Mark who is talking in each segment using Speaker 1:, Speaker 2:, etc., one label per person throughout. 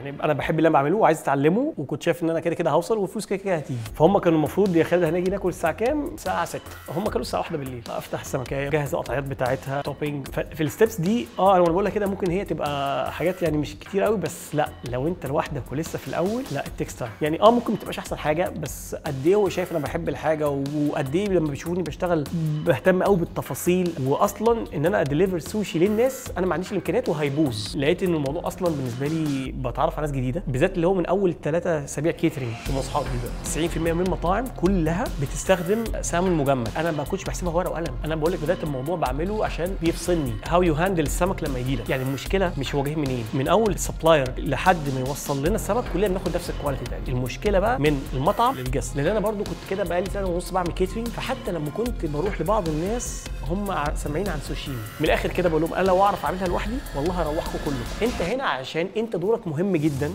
Speaker 1: يعني انا بحب اللي انا بعمله وعايز اتعلمه، وكنت شايف ان انا كده كده هوصل والفلوس كده كده هتيجي. فهم كانوا المفروض يا خالد هنيجي ناكل الساعه كام؟ الساعه 6. هم كانوا الساعه 1 بالليل. افتح السمكيه، اجهز القطعيات بتاعتها، توبينج. في الستبس دي انا بقول لك كده ممكن هي تبقى حاجات يعني مش كتير قوي، بس لا لو انت لوحدك ولسه في الاول لا التكستايل يعني ممكن ما تبقاش احسن حاجه، بس قد ايه هو شايف انا بحب الحاجه، وقد ايه لما بيشوفوني بشتغل بهتم قوي بالتفاصيل. واصلا ان انا اديليفر سوشي للناس انا ما عنديش الامكانيات وهيبوظ. لقيت ان الموضوع اصلا بالنسبه لي بتعرف على ناس جديده، بالذات اللي هو من اول 3 اسابيع كيترينج مع اصحابي. 90% من المطاعم كلها بتستخدم سمن مجمد. انا ما كنتش بحسبها ورقه وقلم، انا بقول لك بدايه الموضوع بعمله عشان بيفصلني هاو يو هاندل السمك لما يجي لك. يعني المشكله مش هو جاي منين، من اول السبلاير لحد ما يوصل لنا السمك كلنا بناخد نفس الكواليتي ده. المشكله بقى من المطعم للجست، لان انا برضو كنت كده بقالي سنه ونص بعمل كيترينج. فحتى لما كنت بروح لبعض الناس هم سامعين عن سوشيمي، من الاخر كده بقول لهم انا لو اعرف اعملها لوحدي والله هروحكم كلكم. انت هنا عشان انت دورك مهم جدا.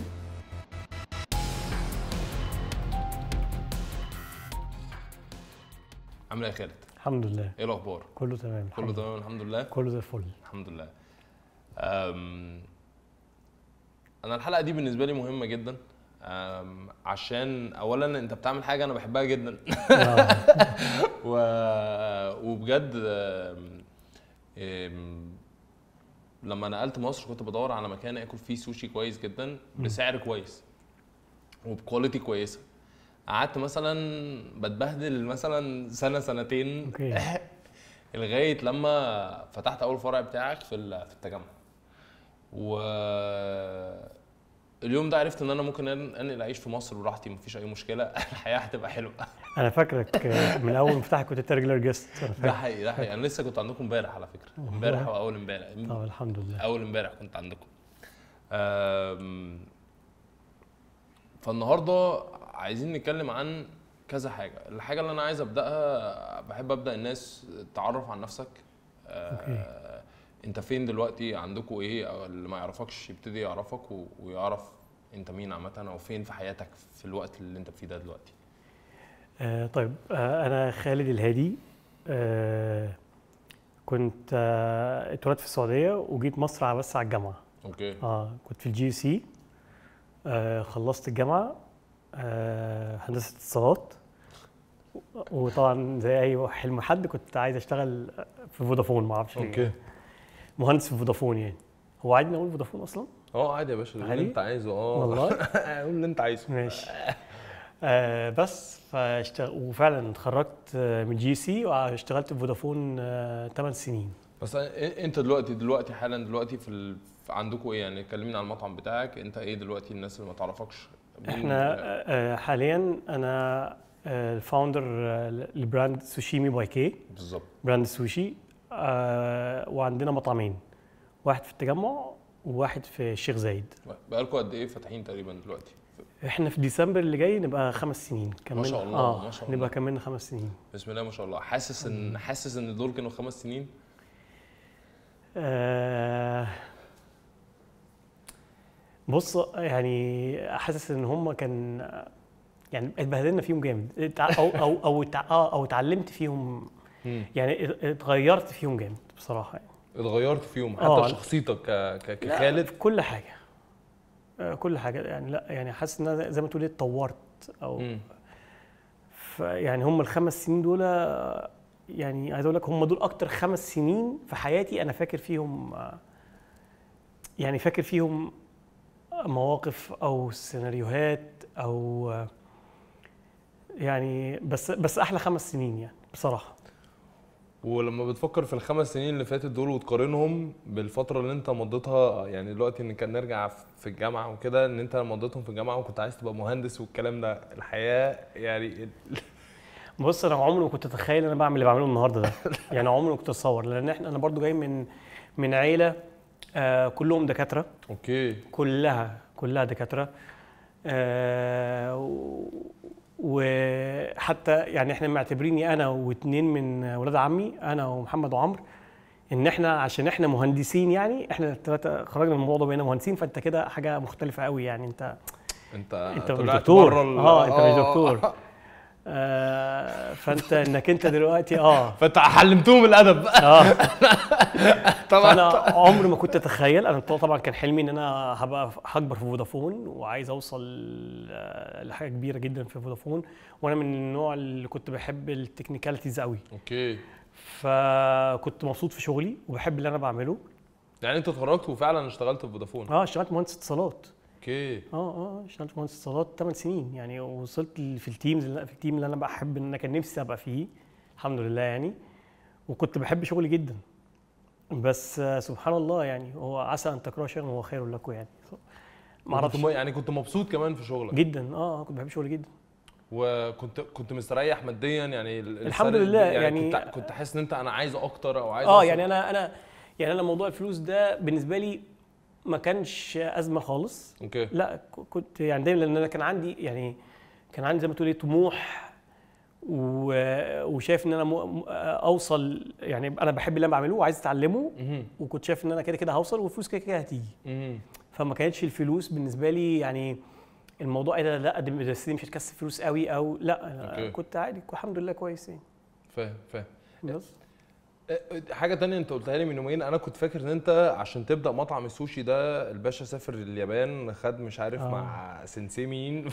Speaker 2: عامل ايه يا خالد؟
Speaker 1: الحمد لله.
Speaker 2: ايه الاخبار؟
Speaker 1: كله تمام.
Speaker 2: كله تمام الحمد لله.
Speaker 1: كله زي الفل
Speaker 2: الحمد لله. انا الحلقه دي بالنسبه لي مهمه جدا، عشان اولا انت بتعمل حاجه انا بحبها جدا. وبجد لما نقلت مصر كنت بدور على مكان اكل فيه سوشي كويس جدا بسعر كويس وبكواليتي كويسه. قعدت مثلا بتبهدل مثلا سنه سنتين لغايه لما فتحت اول فرع بتاعك في التجمع. اليوم ده عرفت ان انا ممكن انقل اعيش في مصر براحتي، مفيش اي مشكله. الحياه هتبقى حلوه.
Speaker 1: انا فاكرك من اول ما فتحت كنت ريجولار جيست.
Speaker 2: ده حقيقي ده حقيقي. انا لسه كنت عندكم امبارح على فكره، امبارح واول امبارح.
Speaker 1: الحمد لله.
Speaker 2: اول امبارح كنت عندكم. فالنهارده عايزين نتكلم عن كذا حاجه. الحاجه اللي انا عايز ابداها، بحب ابدا الناس تعرف عن نفسك. انت فين دلوقتي، عندكم ايه، أو اللي ما يعرفكش يبتدي يعرفك ويعرف انت مين عامه او فين في حياتك في الوقت اللي انت فيه ده دلوقتي.
Speaker 1: طيب انا خالد الهادي. كنت اتولدت في السعوديه وجيت مصر بس على الجامعه.
Speaker 2: اوكي.
Speaker 1: كنت في الجي سي. خلصت الجامعه هندسه اتصالات، وطبعا زي اي حلم حد كنت عايز اشتغل في فودافون، ما اعرفش ليه.
Speaker 2: اوكي.
Speaker 1: مهندس في فودافون يعني. هو عادي نقول فودافون اصلا؟
Speaker 2: عادي يا باشا، اللي انت عايزه.
Speaker 1: والله
Speaker 2: قول اللي انت عايزه.
Speaker 1: ماشي. بس وفعلا اتخرجت من جي سي واشتغلت في فودافون 8 سنين.
Speaker 2: بس انت دلوقتي حالا في عندكم ايه يعني؟ كلمينا عن المطعم بتاعك. انت ايه دلوقتي الناس اللي ما تعرفكش؟
Speaker 1: احنا حاليا انا الفاوندر لبراند سوشيمي باي كي.
Speaker 2: بالظبط.
Speaker 1: براند سوشي. وعندنا مطعمين، واحد في التجمع وواحد في الشيخ زايد.
Speaker 2: بقالكم قد ايه فاتحين تقريبا دلوقتي؟
Speaker 1: احنا في ديسمبر اللي جاي نبقى 5 سنين كملنا.
Speaker 2: ما شاء الله. ما شاء الله.
Speaker 1: نبقى كملنا 5 سنين.
Speaker 2: بسم الله ما شاء الله. حاسس ان دول كانوا 5 سنين؟
Speaker 1: بص يعني حاسس ان هم كان يعني اتبهدلنا فيهم جامد، او اتعلمت فيهم. يعني اتغيرت فيهم جامد بصراحه يعني.
Speaker 2: اتغيرت فيهم حتى شخصيتك كخالد؟
Speaker 1: كل حاجه. كل حاجه يعني. لا يعني حاسس ان انا زي ما تقول اتطورت او يعني هم ال5 سنين دول يعني عايز اقول لك هم دول اكتر 5 سنين في حياتي انا فاكر فيهم. يعني فاكر فيهم مواقف او سيناريوهات او يعني بس احلى 5 سنين يعني بصراحه.
Speaker 2: ولما بتفكر في ال5 سنين اللي فاتت دول وتقارنهم بالفتره اللي انت مضيتها، يعني دلوقتي ان كان نرجع في الجامعه وكده، ان انت مضيتهم في الجامعه وكنت عايز تبقى مهندس والكلام ده، الحياه يعني
Speaker 1: بص انا عمري ما كنت اتخيل انا بعمل اللي بعمله النهارده ده. يعني عمري ما كنت اتصور، لان انا برضو جاي من عيله كلهم دكاتره.
Speaker 2: اوكي.
Speaker 1: كلها دكاتره. وحتى يعني احنا معتبريني انا واثنين من ولاد عمي، انا ومحمد وعمرو، ان احنا عشان احنا مهندسين. يعني احنا الثلاثه خرجنا من الموضوع بقينا مهندسين، فانت كده حاجه مختلفه قوي يعني. انت مش دكتور. انت مش دكتور. فانت انك انت دلوقتي
Speaker 2: فانت علمتهم الادب بقى.
Speaker 1: طبعا انا عمري ما كنت اتخيل. انا طبعا كان حلمي ان انا هكبر في فودافون وعايز اوصل لحاجه كبيره جدا في فودافون، وانا من النوع اللي كنت بحب التكنيكاليتيز قوي.
Speaker 2: اوكي.
Speaker 1: فكنت مبسوط في شغلي وبحب اللي انا بعمله.
Speaker 2: يعني انت اتخرجت وفعلا اشتغلت في فودافون؟
Speaker 1: اشتغلت مهندس اتصالات.
Speaker 2: اوكي.
Speaker 1: اشتغلت مهندس اتصالات 8 سنين يعني، ووصلت في التيم اللي انا بحب، ان انا كان نفسي ابقى فيه الحمد لله يعني. وكنت بحب شغلي جدا، بس سبحان الله يعني، هو عسى ان تكرهوا شيئا وهو خير لكم يعني.
Speaker 2: ما اعرفش يعني كنت مبسوط كمان في شغلك
Speaker 1: جدا. كنت بحب شغلي جدا،
Speaker 2: وكنت مستريح ماديا يعني
Speaker 1: الحمد لله يعني
Speaker 2: كنت حاسس ان انت انا عايز اكتر او عايز
Speaker 1: يعني انا موضوع الفلوس ده بالنسبه لي ما كانش ازمه خالص.
Speaker 2: اوكي.
Speaker 1: لا كنت يعني دايما، لان انا كان عندي زي ما تقول ايه طموح، وشايف ان انا اوصل يعني. انا بحب اللي انا بعمله وعايز اتعلمه، وكنت شايف ان انا كده هوصل والفلوس كده هتيجي. فما كانتش الفلوس بالنسبه لي يعني الموضوع ايه ده، لا دي مش هتكسب فلوس قوي او لا. كنت عادي الحمد لله كويس يعني.
Speaker 2: فاهم.
Speaker 1: بس
Speaker 2: حاجه تانية انت قلتها لي من يومين، انا كنت فاكر ان انت عشان تبدا مطعم السوشي ده الباشا سافر اليابان، خد مش عارف مع سensei مين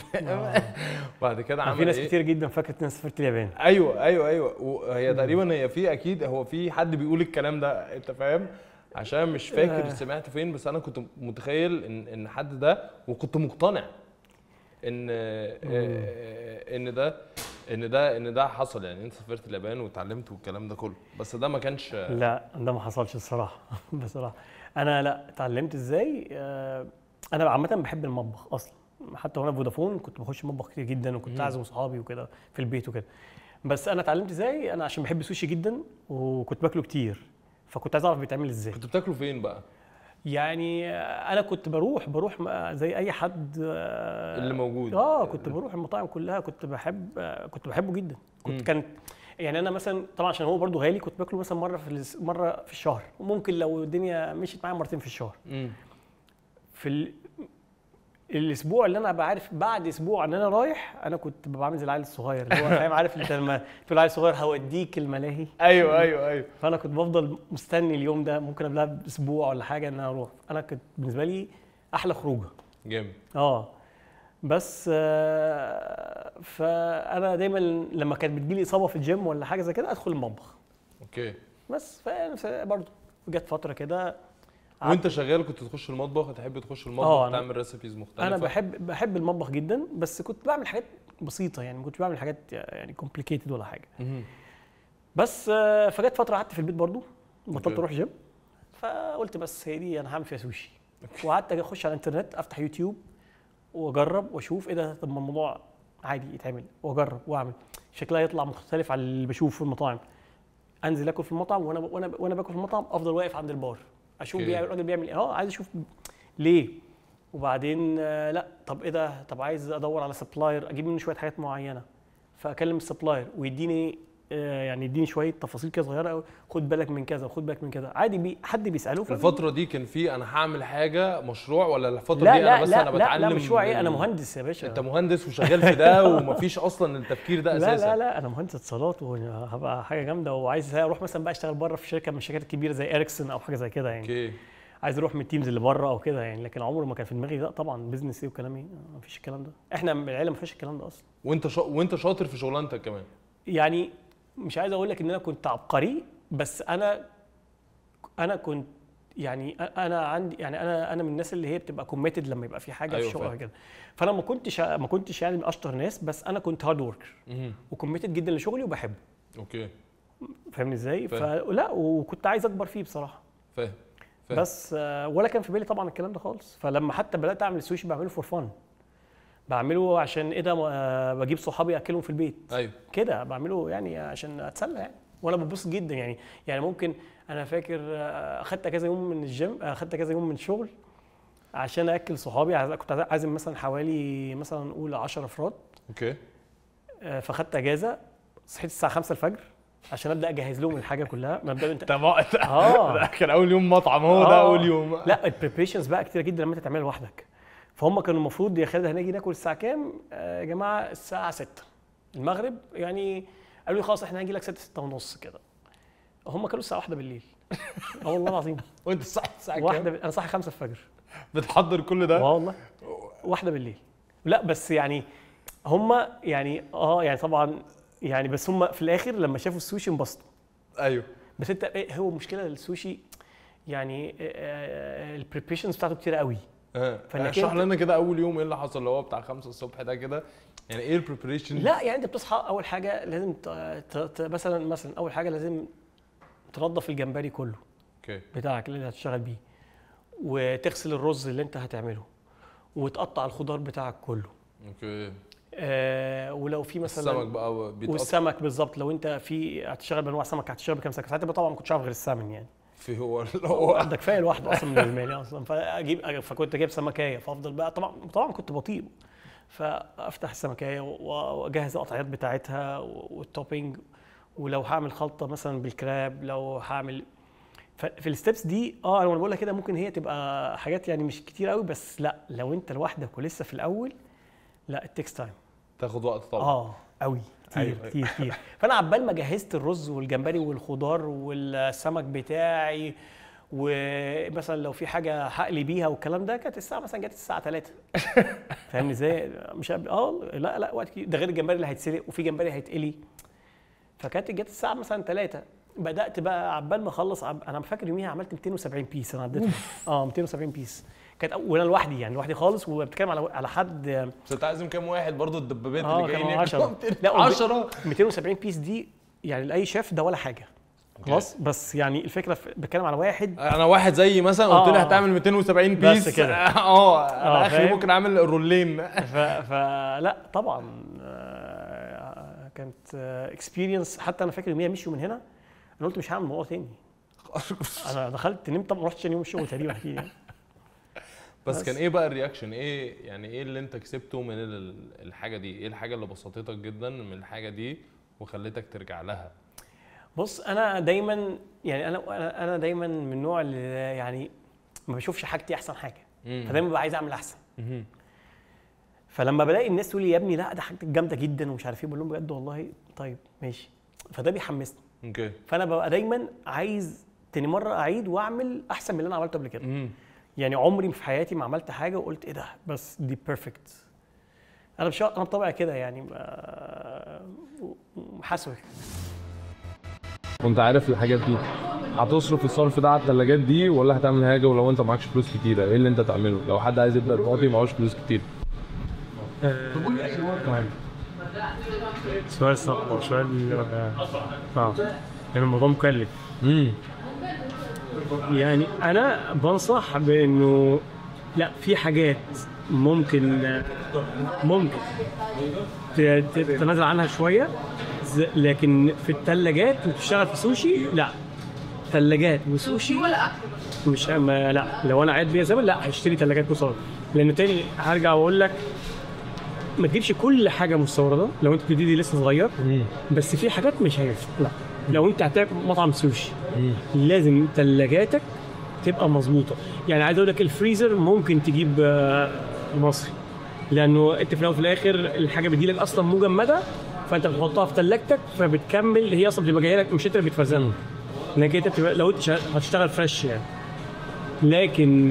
Speaker 2: بعد كده عمل
Speaker 1: في ناس كتير جدا فاكره ان انا سافرت اليابان.
Speaker 2: ايوه وهي تقريبا هي في اكيد هو في حد بيقول الكلام ده، انت فاهم؟ عشان مش فاكر سمعت فين، بس انا كنت متخيل ان حد ده، وكنت مقتنع ان ده حصل يعني. انت سافرت اليابان واتعلمت والكلام ده كله، بس ده ما كانش.
Speaker 1: لا ده ما حصلش الصراحه. بصراحه انا لا اتعلمت ازاي. انا عامه بحب المطبخ اصلا، حتى وانا في فودافون كنت بخش المطبخ كتير جدا، وكنت اعزم اصحابي وكده في البيت وكده. بس انا اتعلمت ازاي، انا عشان بحب السوشي جدا وكنت باكله كتير، فكنت عايز اعرف بيتعمل ازاي.
Speaker 2: كنت بتاكله فين بقى؟
Speaker 1: يعني انا كنت بروح زي اي حد
Speaker 2: اللي موجود.
Speaker 1: كنت بروح المطاعم كلها، كنت بحبه جدا. كانت يعني انا مثلا طبعا عشان هو برضو غالي، كنت باكله مثلا مره في الشهر، وممكن لو الدنيا مشيت معايا مرتين في الشهر. في الاسبوع اللي انا بعرف بعد اسبوع ان انا رايح، انا كنت بعمل زي العيل الصغير اللي هو فاهم، عارف انت لما تقول العيل الصغير هوديك الملاهي.
Speaker 2: ايوه.
Speaker 1: فانا كنت بفضل مستني اليوم ده، ممكن قبلها باسبوع ولا حاجه ان انا اروح. انا كنت بالنسبه لي احلى خروجه
Speaker 2: جامد.
Speaker 1: بس فانا دايما لما كانت بتجيلي اصابه في الجيم ولا حاجه زي كده ادخل المطبخ.
Speaker 2: اوكي.
Speaker 1: بس برضه جت فتره كده
Speaker 2: وانت شغال كنت تخش المطبخ، تحب تخش المطبخ تعمل ريسيبيز مختلفه؟
Speaker 1: انا بحب المطبخ جدا، بس كنت بعمل حاجات بسيطه يعني، ما كنتش بعمل حاجات يعني كومبليكيتد ولا حاجه. بس فجت فتره قعدت في البيت برضه، بطلت اروح جيم، فقلت بس هي دي انا هعمل فيها سوشي. وقعدت اخش على الانترنت، افتح يوتيوب واجرب واشوف ايه ده، طب ما الموضوع عادي يتعمل، واجرب واعمل شكلها يطلع مختلف عن اللي بشوفه في المطاعم. انزل اكل في المطعم، وانا باكل في المطعم افضل واقف عند البار اشوف الراجل بيعمل ايه. عايز اشوف ليه. وبعدين لا طب ايه ده، طب عايز ادور على سبلاير اجيب منه شويه حاجات معينه، فاكلم السبلاير ويديني يعني يديني شويه تفاصيل كده صغيره قوي، خد بالك من كذا وخد بالك من كذا. عادي حد بيساله.
Speaker 2: الفتره دي كان في انا هعمل حاجه مشروع، ولا الفتره دي
Speaker 1: انا
Speaker 2: بس انا بتعلم؟
Speaker 1: لا مشروع ايه، انا مهندس يا باشا.
Speaker 2: انت مهندس وشغال في ده ومفيش اصلا التفكير ده اساسا؟
Speaker 1: لا انا مهندس اتصالات وهبقى حاجه جامده، وعايز اروح مثلا بقى اشتغل بره في شركه من الشركات الكبيره زي اريكسون او حاجه زي كده يعني.
Speaker 2: اوكي.
Speaker 1: عايز اروح من التيمز اللي بره او كده يعني، لكن عمره ما كان في دماغي لا طبعا بيزنس ايه وكلام ايه، مفيش الكلام ده. احنا العيله ما فيش الكلام ده اصلا.
Speaker 2: وانت شاطر في شغلانتك كمان
Speaker 1: يعني. مش عايز اقول لك ان انا كنت عبقري، بس انا كنت يعني انا عندي يعني انا من الناس اللي هي بتبقى كوميتد لما يبقى في حاجه في الشغل كده. فانا ما كنتش يعني من اشطر ناس، بس انا كنت هارد وركر وكوميتد جدا لشغلي وبحبه.
Speaker 2: اوكي.
Speaker 1: فاهمني ازاي؟ فلا وكنت عايز اكبر فيه بصراحه.
Speaker 2: فاهم.
Speaker 1: بس ولا كان في بالي طبعا الكلام ده خالص. فلما حتى بدات اعمل السوشي بعمله فور فن، بعمله عشان ايه ده، بجيب صحابي اكلهم في البيت.
Speaker 2: ايوه
Speaker 1: كده بعمله يعني عشان اتسلى يعني، وانا ببسط جدا يعني. ممكن انا فاكر اخدت كذا يوم من الجيم، اخدت كذا يوم من الشغل عشان اكل صحابي. كنت عازم مثلا حوالي مثلا نقول 10 افراد.
Speaker 2: اوكي.
Speaker 1: فاخدت اجازه، صحيت الساعه 5 الفجر عشان ابدا اجهز لهم الحاجه كلها. مبدئيا انت
Speaker 2: ده كان اول يوم مطعم، هو ده اول يوم.
Speaker 1: لا البريبريشنز بقى كتير جدا لما انت تعملها لوحدك. فهم كانوا المفروض يا خالد هنيجي ناكل الساعه كام؟ يا جماعه الساعه 6. المغرب يعني قالوا لي خلاص احنا هنجي لك 6 ونص كده. هم كانوا الساعه 1 بالليل. والله العظيم.
Speaker 2: وانت الساعه كام؟
Speaker 1: انا صاحي 5 الفجر
Speaker 2: بتحضر كل ده؟
Speaker 1: والله 1 بالليل. لا بس يعني هم يعني يعني طبعا يعني بس هم في الاخر لما شافوا السوشي انبسطوا.
Speaker 2: ايوه
Speaker 1: بس انت هو مشكله السوشي يعني البريبريشنز بتاعته كتير قوي.
Speaker 2: اشرح لنا كده اول يوم ايه اللي حصل اللي هو بتاع 5 الصبح ده كده، يعني ايه البريبريشن؟
Speaker 1: لا يعني انت بتصحى اول حاجه لازم مثلا اول حاجه لازم تنظف الجمبري كله
Speaker 2: اوكي
Speaker 1: بتاعك اللي هتشتغل بيه، وتغسل الرز اللي انت هتعمله، وتقطع الخضار بتاعك كله.
Speaker 2: اوكي.
Speaker 1: ولو في مثلا
Speaker 2: السمك بقى بيتقطع.
Speaker 1: والسمك بالظبط، لو انت في هتشتغل بانواع سمك هتشتغل بكام سمكه. ساعتها طبعا ما كنتش عارف غير السمن يعني.
Speaker 2: في هو
Speaker 1: ده كفايه لوحده اصلا بالنسبه لي اصلا. فكنت جايب سمكايه، فافضل بقى طبعا كنت بطيء، فافتح السمكايه واجهز القطعيات بتاعتها والتوبينج، ولو هعمل خلطه مثلا بالكراب، لو هعمل في الستبس دي انا بقول لك كده ممكن هي تبقى حاجات يعني مش كتير قوي، بس لا لو انت لوحدك ولسه في الاول لا التكس تايم
Speaker 2: تاخد وقت طبعا.
Speaker 1: قوي كتير. أيوة. كتير. فانا عبال ما جهزت الرز والجمبري والخضار والسمك بتاعي، ومثلا لو في حاجه هقلي بيها والكلام ده، كانت الساعه مثلا جت الساعه 3. فاهمني ازاي؟ مش لا وقت كتير، ده غير الجمبري اللي هيتسلق وفي جمبري هيتقلي. فكانت جت الساعه مثلا 3، بدات بقى عبال ما اخلص. انا فاكر يوميها عملت 270 بيس انا عديتهم. 270 بيس كانت وانا لوحدي يعني لوحدي خالص، وبتكلم على حد.
Speaker 2: بس انت عازم كام واحد برضو الدبابات اللي
Speaker 1: جايين؟
Speaker 2: كانوا
Speaker 1: 10.
Speaker 2: لا 10.
Speaker 1: 270 بيس دي يعني لاي شيف ده ولا حاجه خلاص. بس يعني الفكره بتكلم على واحد،
Speaker 2: انا واحد زي مثلا قلت لي هتعمل 270 بيس
Speaker 1: بس كده.
Speaker 2: انا اخري ممكن اعمل رولين.
Speaker 1: فلا طبعا كانت اكسبيرينس. حتى انا فاكر يوميها مشيوا من هنا، انا قلت مش هعمل الموضوع تاني. انا دخلت نمت، طبعا ما رحتش تاني يوم الشغل تقريبا اكيد.
Speaker 2: بس كان ايه بقى الرياكشن؟ ايه يعني ايه اللي انت كسبته من الحاجه دي؟ ايه الحاجه اللي بسطتك جدا من الحاجه دي وخلتك ترجع لها؟
Speaker 1: بص انا دايما يعني انا دايما من النوع اللي يعني ما بشوفش حاجتي احسن حاجه، فدايما ببقى عايز اعمل احسن. فلما بلاقي الناس تقول لي يا ابني لا ده حاجتك جامده جدا ومش عارف ايه، بقول لهم بجد والله طيب ماشي. فده بيحمسني.
Speaker 2: اوكي.
Speaker 1: فانا ببقى دايما عايز تاني مره اعيد واعمل احسن من اللي انا عملته قبل كده. يعني عمري في حياتي ما عملت حاجه وقلت ايه ده بس دي بيرفكت. انا بطبعي كده يعني حاسوي.
Speaker 3: وانت عارف الحاجات دي هتصرف الصرف ده على الثلاجات دي ولا هتعمل حاجه؟ ولو انت معكش فلوس كتيره ايه اللي انت تعمله لو حد عايز يبدا دلوقتي معهوش فلوس كتير؟
Speaker 4: سؤال صعب، سؤال يعني الموضوع مكلف. يعني انا بنصح بانه لا في حاجات ممكن تتنازل عنها شويه، لكن في الثلاجات وتشتغل في سوشي لا. ثلاجات وسوشي مش لا. لو انا قاعد بيها زمن لا هشتري ثلاجات مستورده، لانه تاني هرجع واقول لك ما تجيبش كل حاجه مستورده لو انت بتبتدي لسه صغير. بس في حاجات مش هينفع. لا لو انت هتعمل مطعم سوشي لازم ثلاجاتك تبقى مظبوطه. يعني عايز اقول لك الفريزر ممكن تجيب مصري، لانه انت في الاول وفي الاخر الحاجه بتجيلك اصلا مجمده، فانت بتحطها في ثلاجتك فبتكمل هي اصلا بتبقى جايه لك، مش انت اللي بتفرزنها، لكن انت لو انت هتشتغل فريش يعني. لكن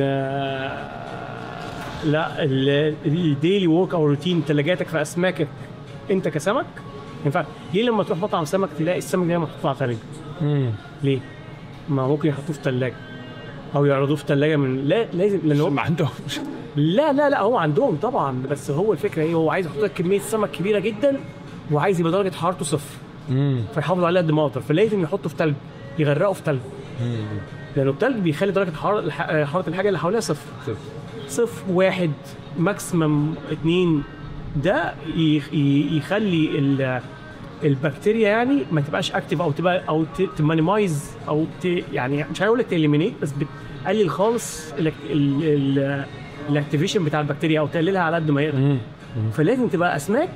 Speaker 4: لا الديلي وورك او روتين ثلاجاتك في اسماكك انت كسمك ينفع. ليه لما تروح مطعم سمك تلاقي السمك ده محطوط على ثلاجه؟ ليه؟ ما ممكن يحطوه في ثلاجه او يعرضوه في ثلاجه من لا لازم، لانه
Speaker 3: ما عندهم.
Speaker 1: لا هو عندهم طبعا، بس هو الفكره ايه، هو عايز يحط لك كميه سمك كبيره جدا وعايز يبقى درجه حرارته صفر. فيحافظ عليها قد ما يقدر، فلازم يحطه في ثلج، يغرقه في ثلج، لانه الثلج بيخلي درجه حراره الحاجه اللي حواليها صفر. 1 ماكسيمم 2. ده يخلي البكتيريا يعني ما تبقاش اكتف او تبقى او تمانيمايز او يعني مش هقول لك تيليمينيت، بس بتقلل خالص الاكتيفيشن بتاع البكتيريا او تقللها على قد ما يقدر. فلازم تبقى اسماك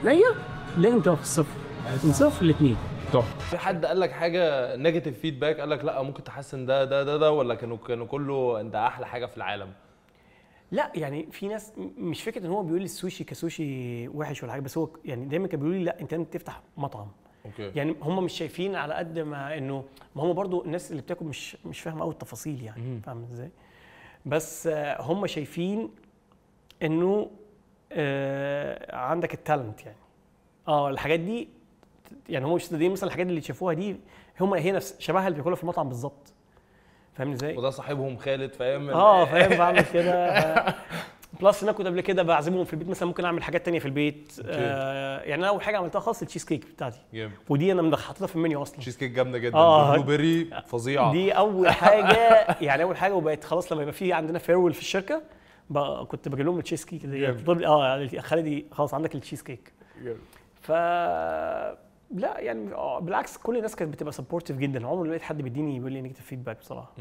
Speaker 1: نيه لازم تبقى في الصفر، من 0 ل 2.
Speaker 2: في حد قال لك حاجه نيجاتيف فيدباك قال لك لا ممكن تحسن ده ولا كانوا كله انت احلى حاجه في العالم؟
Speaker 1: لا يعني في ناس مش فكره ان هو بيقول لي السوشي كسوشي وحش ولا حاجه، بس هو يعني دايما كانوا بيقولوا لي لا انت لازم تفتح مطعم.
Speaker 2: اوكي.
Speaker 1: يعني هم مش شايفين على قد ما انه ما هم برضو الناس اللي بتاكل مش فاهمه قوي التفاصيل يعني فاهم ازاي. بس هم شايفين انه عندك التالنت يعني الحاجات دي يعني هم مش دي مثلا الحاجات اللي شافوها دي هي نفس شبهها اللي بياكلها في المطعم بالظبط. فاهمني ازاي؟
Speaker 2: وده صاحبهم خالد فاهم
Speaker 1: فاهم بعمل كده بلس انا كنت قبل كده بعزمهم في البيت مثلا ممكن اعمل حاجات تانية في البيت. يعني انا اول حاجه عملتها خالص التشيز كيك بتاعتي
Speaker 2: جامد.
Speaker 1: ودي انا حاططها في المنيو اصلا.
Speaker 2: تشيز كيك جامده جدا بلو بيري فظيعه.
Speaker 1: دي اول حاجه يعني اول حاجه. وبقت خلاص لما يبقى في عندنا فيرول في الشركه كنت بجيب لهم التشيز كيك دي خالد خلاص عندك التشيز كيك. ف لا يعني بالعكس كل الناس كانت بتبقى سبورتيف جدا. عمري ما لقيت حد بيديني يقول لي نيجاتيف فيدباك بصراحه.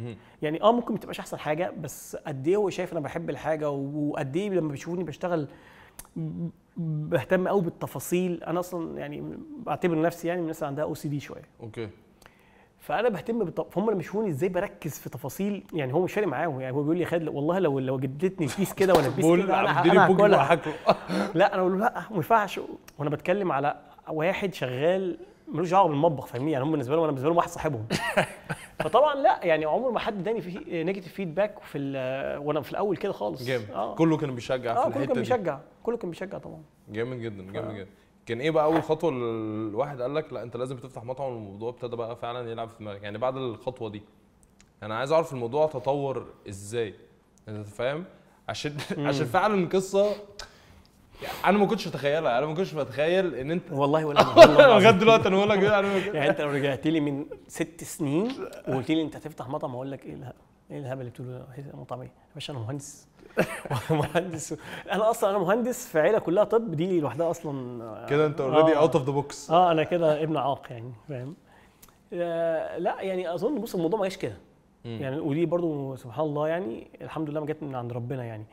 Speaker 1: يعني ممكن ما تبقاش احسن حاجه بس قد ايه هو شايف انا بحب الحاجه وقد ايه لما بيشوفوني بشتغل بهتم قوي بالتفاصيل. انا اصلا يعني بعتبر نفسي يعني من الناس اللي عندها OCD شويه.
Speaker 2: اوكي.
Speaker 1: فانا بهتم فهم لما يشوفوني ازاي بركز في تفاصيل يعني هو مش فارق معاهم. يعني هو بيقول لي يا خالد والله لو جدتني الكيس كده وانا البيس كده انا هاكله. لا انا اقول له لا ما ينفعش وانا بتكلم على واحد شغال ملوش دعوه بالمطبخ فاهمني. يعني هم بالنسبه لهم انا بالنسبه لهم واحد صاحبهم. فطبعا لا يعني عمر ما حد اداني في نيجاتيف فيدباك وانا في الاول كده خالص.
Speaker 2: جامد. كله كان بيشجع في الحته دي.
Speaker 1: كله كان بيشجع طبعا.
Speaker 2: جامد جدا جدا. كان ايه بقى اول خطوه الواحد قال لك لا انت لازم تفتح مطعم والموضوع ابتدى بقى فعلا يلعب في دماغك يعني بعد الخطوه دي؟ انا عايز اعرف الموضوع تطور ازاي انت فاهم عشان فعلا القصه انا ما كنتش اتخيلها. انا ما كنتش بتخيل ان انت
Speaker 1: والله ولا
Speaker 2: لغايه دلوقتي انا بقول لك
Speaker 1: يعني انت لو رجعت لي من 6 سنين وقلت لي انت هتفتح مطعم اقول لك ايه الهبل اللي بتقوله مطعم ايه يا باشا؟ انا مهندس انا مهندس في عيله كلها طب دي لوحدها اصلا
Speaker 2: كده انت اوريدي اوت اوف ذا بوكس.
Speaker 1: انا كده ابن عاق يعني فاهم. لا يعني اظن بص الموضوع ما جاش كده يعني ودي برضو سبحان الله يعني الحمد لله ما جت من عند ربنا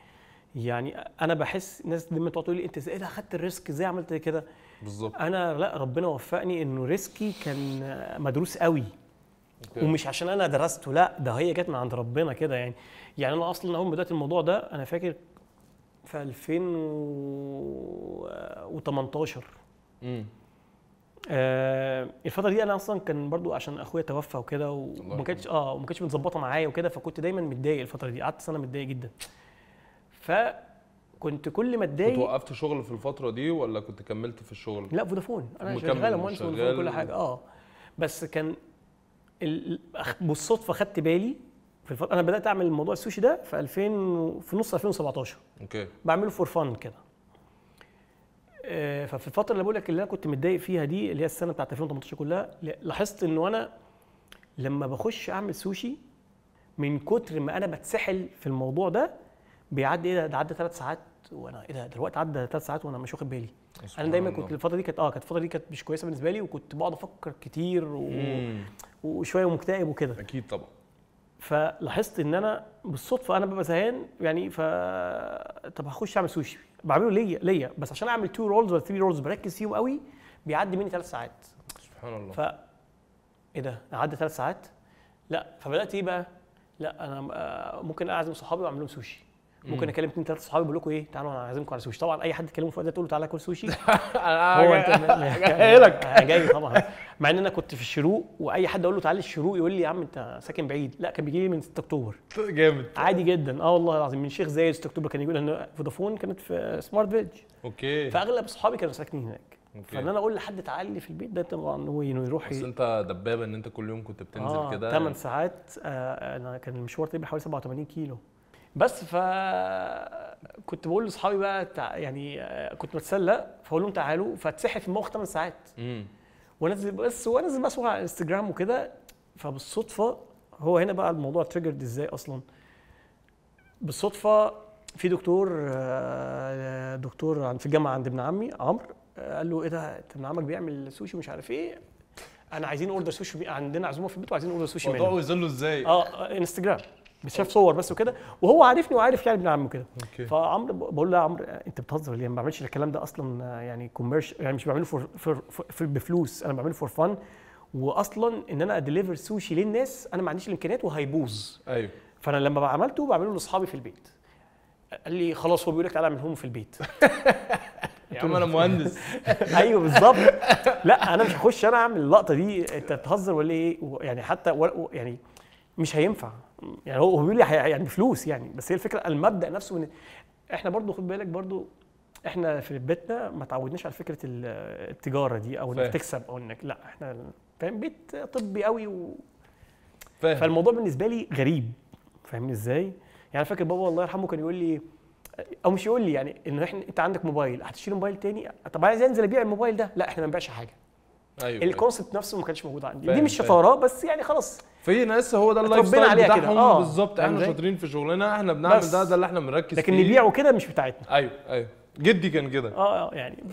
Speaker 1: يعني انا بحس الناس دايما تقعد تقول لي انت ازاي اخدت الريسك ازاي عملت كده
Speaker 2: بالظبط.
Speaker 1: انا لا ربنا وفقني انه ريسكي كان مدروس قوي. ومش عشان انا درسته لا ده هي جت من عند ربنا كده يعني انا اصلا اول ما بدات الموضوع ده انا فاكر في 2018 الفتره دي انا اصلا كان برضو عشان اخويا توفى وكده وما كانتش ما كانتش متظبطه معايا وكده فكنت دايما متضايق الفتره دي قعدت سنه متضايق جدا. فكنت كل ما اتضايق.
Speaker 2: كنت وقفت شغل في الفتره دي ولا كنت كملت في الشغل؟
Speaker 1: لا فودافون انا شغال مهندس فودافون كل حاجه بس كان بالصدفه خدت بالي في انا بدات اعمل موضوع السوشي ده في في نص 2017.
Speaker 2: اوكي.
Speaker 1: بعمله فور فن كده. ففي الفتره اللي بقول لك اللي انا كنت متضايق فيها دي اللي هي السنه بتاعت 2018 كلها لاحظت انه انا لما بخش اعمل سوشي من كتر ما انا بتسحل في الموضوع ده بيعدي ده عدى 3 ساعات وانا ده الوقت عدى 3 ساعات وانا مش واخد بالي. انا دايما كنت الفتره دي كانت الفتره دي كانت مش كويسه بالنسبه لي وكنت بقعد افكر كتير وشويه ومكتئب وكده.
Speaker 2: اكيد طبعا.
Speaker 1: فلاحظت ان انا بالصدفه انا ببقى زهقان يعني طب هخش اعمل سوشي بعمله ليا بس عشان اعمل 2 رولز ولا 3 رولز بركز فيهم قوي بيعدي مني 3 ساعات.
Speaker 2: سبحان الله.
Speaker 1: ايه ده عدى 3 ساعات؟ لا فبدات ايه بقى؟ لا انا ممكن اعزم صحابي واعمل لهم سوشي. ممكن اكلم 2 3 صحابي بقول لكم ايه تعالوا انا عازمكم على سوشي. طبعا اي حد تكلمه في وقت ده تقول له تعالى كل سوشي هو
Speaker 2: جاي لك
Speaker 1: جاي طبعا. مع ان انا كنت في الشروق واي حد اقول له تعالى الشروق يقول لي يا عم انت ساكن بعيد. لا كان بيجي لي من 6 اكتوبر.
Speaker 2: جامد
Speaker 1: عادي جدا والله العظيم من شيخ زايد 6 اكتوبر كان يقول ان فودافون كانت في سمارت فيلج.
Speaker 2: اوكي.
Speaker 1: فاغلب اصحابي كانوا ساكنين هناك. فان انا اقول لحد تعالى لي في البيت ده طبعا هو يروح.
Speaker 2: بس انت دبابه ان انت كل يوم كنت بتنزل كده
Speaker 1: 8 ساعات. انا كان المشوار تقريبا حوالي 87 كيلو بس. كنت بقول لاصحابي بقى يعني كنت بتسلى فاقول لهم تعالوا فاتسحل في الموقف 8 ساعات وانزل بس صور على الانستجرام وكده. فبالصدفه هو هنا بقى الموضوع تريجرد ازاي اصلا. بالصدفه في دكتور في الجامعه عند ابن عمي عمرو قال له ايه ده ابن عمك بيعمل سوشي ومش عارف ايه انا عايزين اوردر سوشي عندنا عزومه في البيت وعايزين اوردر سوشي منه.
Speaker 2: الموضوع وصل له ازاي؟
Speaker 1: انستجرام شاف صور بس وكده وهو عارفني وعارف يعني ابن عمه كده. فعمرو بقول له يا عمرو انت بتهزر ليه؟ ما بعملش الكلام ده اصلا يعني كوميرشال يعني مش بعمله بفلوس انا بعمله فور فن واصلا ان انا اديليفر سوشي للناس انا ما عنديش الامكانيات وهيبوظ.
Speaker 2: ايوه.
Speaker 1: فانا لما عملته بعمله لاصحابي في البيت. قال لي خلاص هو بيقول لك تعالى اعملهم في البيت.
Speaker 2: يا عم انا مهندس.
Speaker 1: ايوه بالظبط. لا انا مش هخش انا اعمل اللقطه دي، انت بتهزر ولا ايه؟ يعني حتى يعني مش هينفع. يعني هو بيقول لي يعني فلوس يعني، بس هي الفكره المبدا نفسه ان احنا برضو خد بالك برضو احنا في بيتنا ما تعودناش على فكره التجاره دي او انك تكسب او انك لا، احنا فاهم بيت طبي قوي
Speaker 2: فاهم.
Speaker 1: فالموضوع بالنسبه لي غريب، فاهمني ازاي؟ يعني فاكر بابا الله يرحمه كان يقول لي، او مش يقول لي يعني، انه انت عندك موبايل هتشتري موبايل تاني، طب عايز انزل ابيع الموبايل ده؟ لا احنا ما بنبيعش حاجه.
Speaker 2: ايوه
Speaker 1: الكونسبت نفسه ما كانش موجود عندي. دي مش شطاره بس يعني خلاص
Speaker 2: في ناس هو ده اللايف ستايل بتاعهم بالظبط. احنا شاطرين في شغلنا، احنا بنعمل ده اللي احنا بنركز
Speaker 1: لكن
Speaker 2: فيه،
Speaker 1: لكن نبيعه كده مش بتاعتنا.
Speaker 2: ايوه جدي كان كده.
Speaker 1: يعني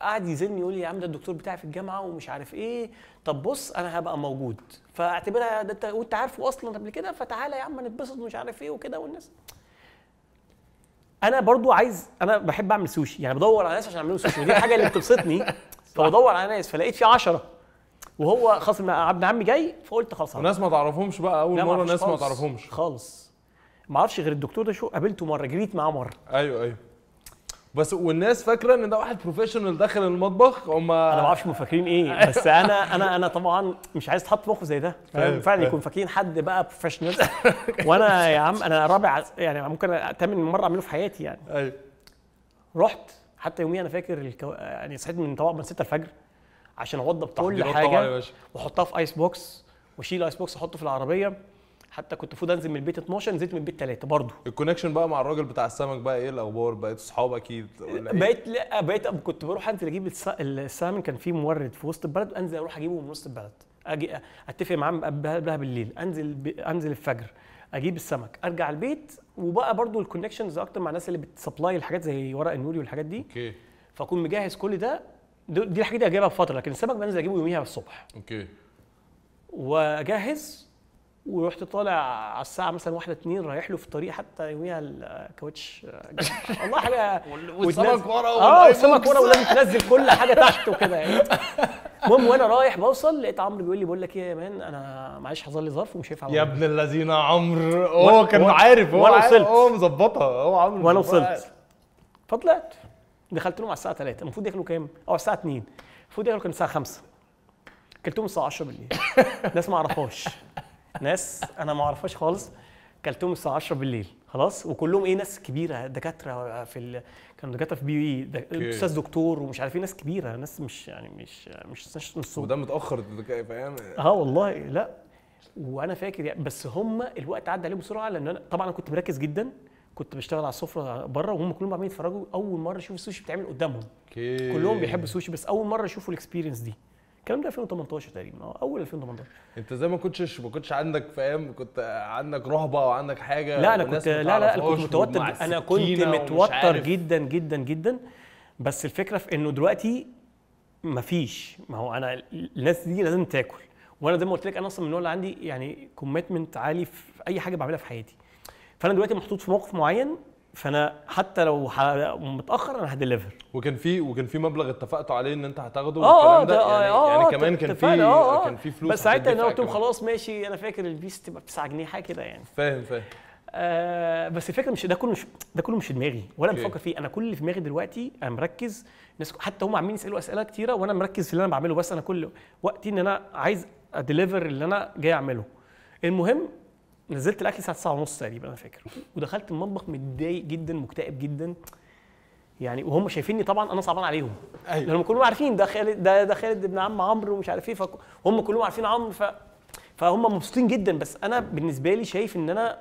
Speaker 1: قعد يزني يقول لي يا عم ده الدكتور بتاعي في الجامعه ومش عارف ايه، طب بص انا هبقى موجود فاعتبرها ده انت وانت عارفه اصلا قبل كده، فتعالى يا عم نتبسط ومش عارف ايه وكده. والناس انا برضو انا بحب اعمل سوشي، يعني بدور على ناس عشان اعمل سوشي، ودي الحاجه اللي بتبسطني. فبدور على ناس، فلقيت في 10 وهو خلاص ابن عمي جاي، فقلت خلاص.
Speaker 2: وناس ما تعرفهمش بقى اول مره، ناس ما تعرفهمش
Speaker 1: خالص، ما اعرفش غير الدكتور ده، شو قابلته مره، جريت معاه مره.
Speaker 2: ايوه بس والناس فاكره ان ده واحد بروفيشنال داخل المطبخ. هم
Speaker 1: انا ما اعرفش هم فاكرين ايه، بس انا طبعا مش عايز اتحط في موقف زي ده، فعلا يكون فاكرين حد بقى بروفيشنال. وانا يا عم انا رابع يعني ممكن 8 مره اعمله في حياتي يعني.
Speaker 2: ايوه
Speaker 1: رحت حتى يوميا انا فاكر يعني صحيت من 6 الفجر عشان اوضب كل حاجه واحطها في ايس بوكس، واشيل ايس بوكس احطه في العربيه. حتى كنت المفروض انزل من البيت 12، نزلت من البيت 3 برضه.
Speaker 2: الكونكشن بقى مع الراجل بتاع السمك بقى ايه الاخبار؟ بقيت اصحاب اكيد ولا ايه؟
Speaker 1: بقيت كنت بروح انزل اجيب السمك، كان في مورد في وسط البلد، انزل اروح اجيبه من وسط البلد، اجي اتفق معاه قبلها بالليل، انزل الفجر اجيب السمك، ارجع البيت. وبقى برضه الكونكشنز اكتر مع الناس اللي بتسبلاي الحاجات زي ورق النوري والحاجات دي.
Speaker 2: اوكي.
Speaker 1: فاكون مجهز كل ده، دي الحاجات اللي هجيبها بفتره، لكن السمك بنزل اجيبه يوميها الصبح.
Speaker 2: اوكي.
Speaker 1: واجهز ورحت طالع على الساعه مثلا 1 2 رايح له في الطريق، حتى يوميها الكاوتش والله حاجه
Speaker 2: والسمك ورا
Speaker 1: السمك ورا، ولازم تنزل كل حاجه تحت وكده يعني. المهم وانا رايح بوصل لقيت عمرو بيقول لي بقول لك ايه يا مان، انا معلش حصل لي ظرف ومش هينفع
Speaker 2: يا ابن الذين عمرو. هو كان عارف، هو مظبطها، هو عمرو.
Speaker 1: وانا وصلت فطلعت دخلت لهم على الساعه 3، المفروض ياكلوا كام؟ او الساعه 2، المفروض ياكلوا كان الساعه 5. كلتهم الساعه 10 بالليل. ناس ما اعرفهاش، ناس انا ما اعرفهاش خالص، كلتهم الساعه 10 بالليل خلاص. وكلهم ايه، ناس كبيره، دكاتره كانوا دكاتره في بي استاذ دكتور ومش عارف ايه، ناس كبيره، ناس مش يعني مش نص.
Speaker 2: وده متاخر فاهم.
Speaker 1: والله لا. وانا فاكر يعني، بس هم الوقت عدى عليهم بسرعه، لان انا طبعا كنت مركز جدا، كنت بشتغل على السفره بره، وهم كلهم عمالين يتفرجوا، اول مره يشوفوا السوشي بيتعمل قدامهم. كلهم بيحبوا السوشي، بس اول مره يشوفوا الاكسبيرينس دي. الكلام ده 2018 تقريبا، اول 2018.
Speaker 2: انت زي ما كنتش عندك فاهم، كنت عندك رهبه او عندك حاجه؟
Speaker 1: لا انا كنت لا انا كنت متوتر، انا كنت متوتر جدا جدا جدا. بس الفكره في انه دلوقتي مفيش، ما هو انا الناس دي لازم تاكل، وانا زي ما قلت لك انا اصلا من النوع اللي عندي يعني كوميتمنت عالي في اي حاجه بعملها في حياتي. فانا دلوقتي محطوط في موقف معين، فانا حتى لو متاخر انا هديليفر.
Speaker 2: وكان في مبلغ اتفقتوا عليه ان انت هتاخده والكلام ده يعني كمان كان في فلوس.
Speaker 1: بس ساعتها انا قلت لهم خلاص ماشي، انا فاكر البيس تبقى ب 9 جنيه حاجه كده يعني.
Speaker 2: فاهم.
Speaker 1: بس الفكره مش ده كله مش في دماغي ولا بفكر فيه. انا كل اللي في دماغي دلوقتي انا مركز، الناس حتى هم عاملين يسالوا اسئله كتيره وانا مركز في اللي انا بعمله، بس انا كل وقتي ان انا عايز اديليفر اللي انا جاي اعمله. المهم نزلت الاكل الساعه 9:30 تقريبا انا فاكر، ودخلت المطبخ متضايق جدا مكتئب جدا يعني، وهم شايفيني طبعا انا صعبان عليهم.
Speaker 2: ايوه
Speaker 1: لانهم كلهم عارفين ده خالد ابن عم عمرو ومش عارف ايه، فهم كلهم عارفين عمرو، فهم مبسوطين جدا. بس انا بالنسبه لي شايف ان انا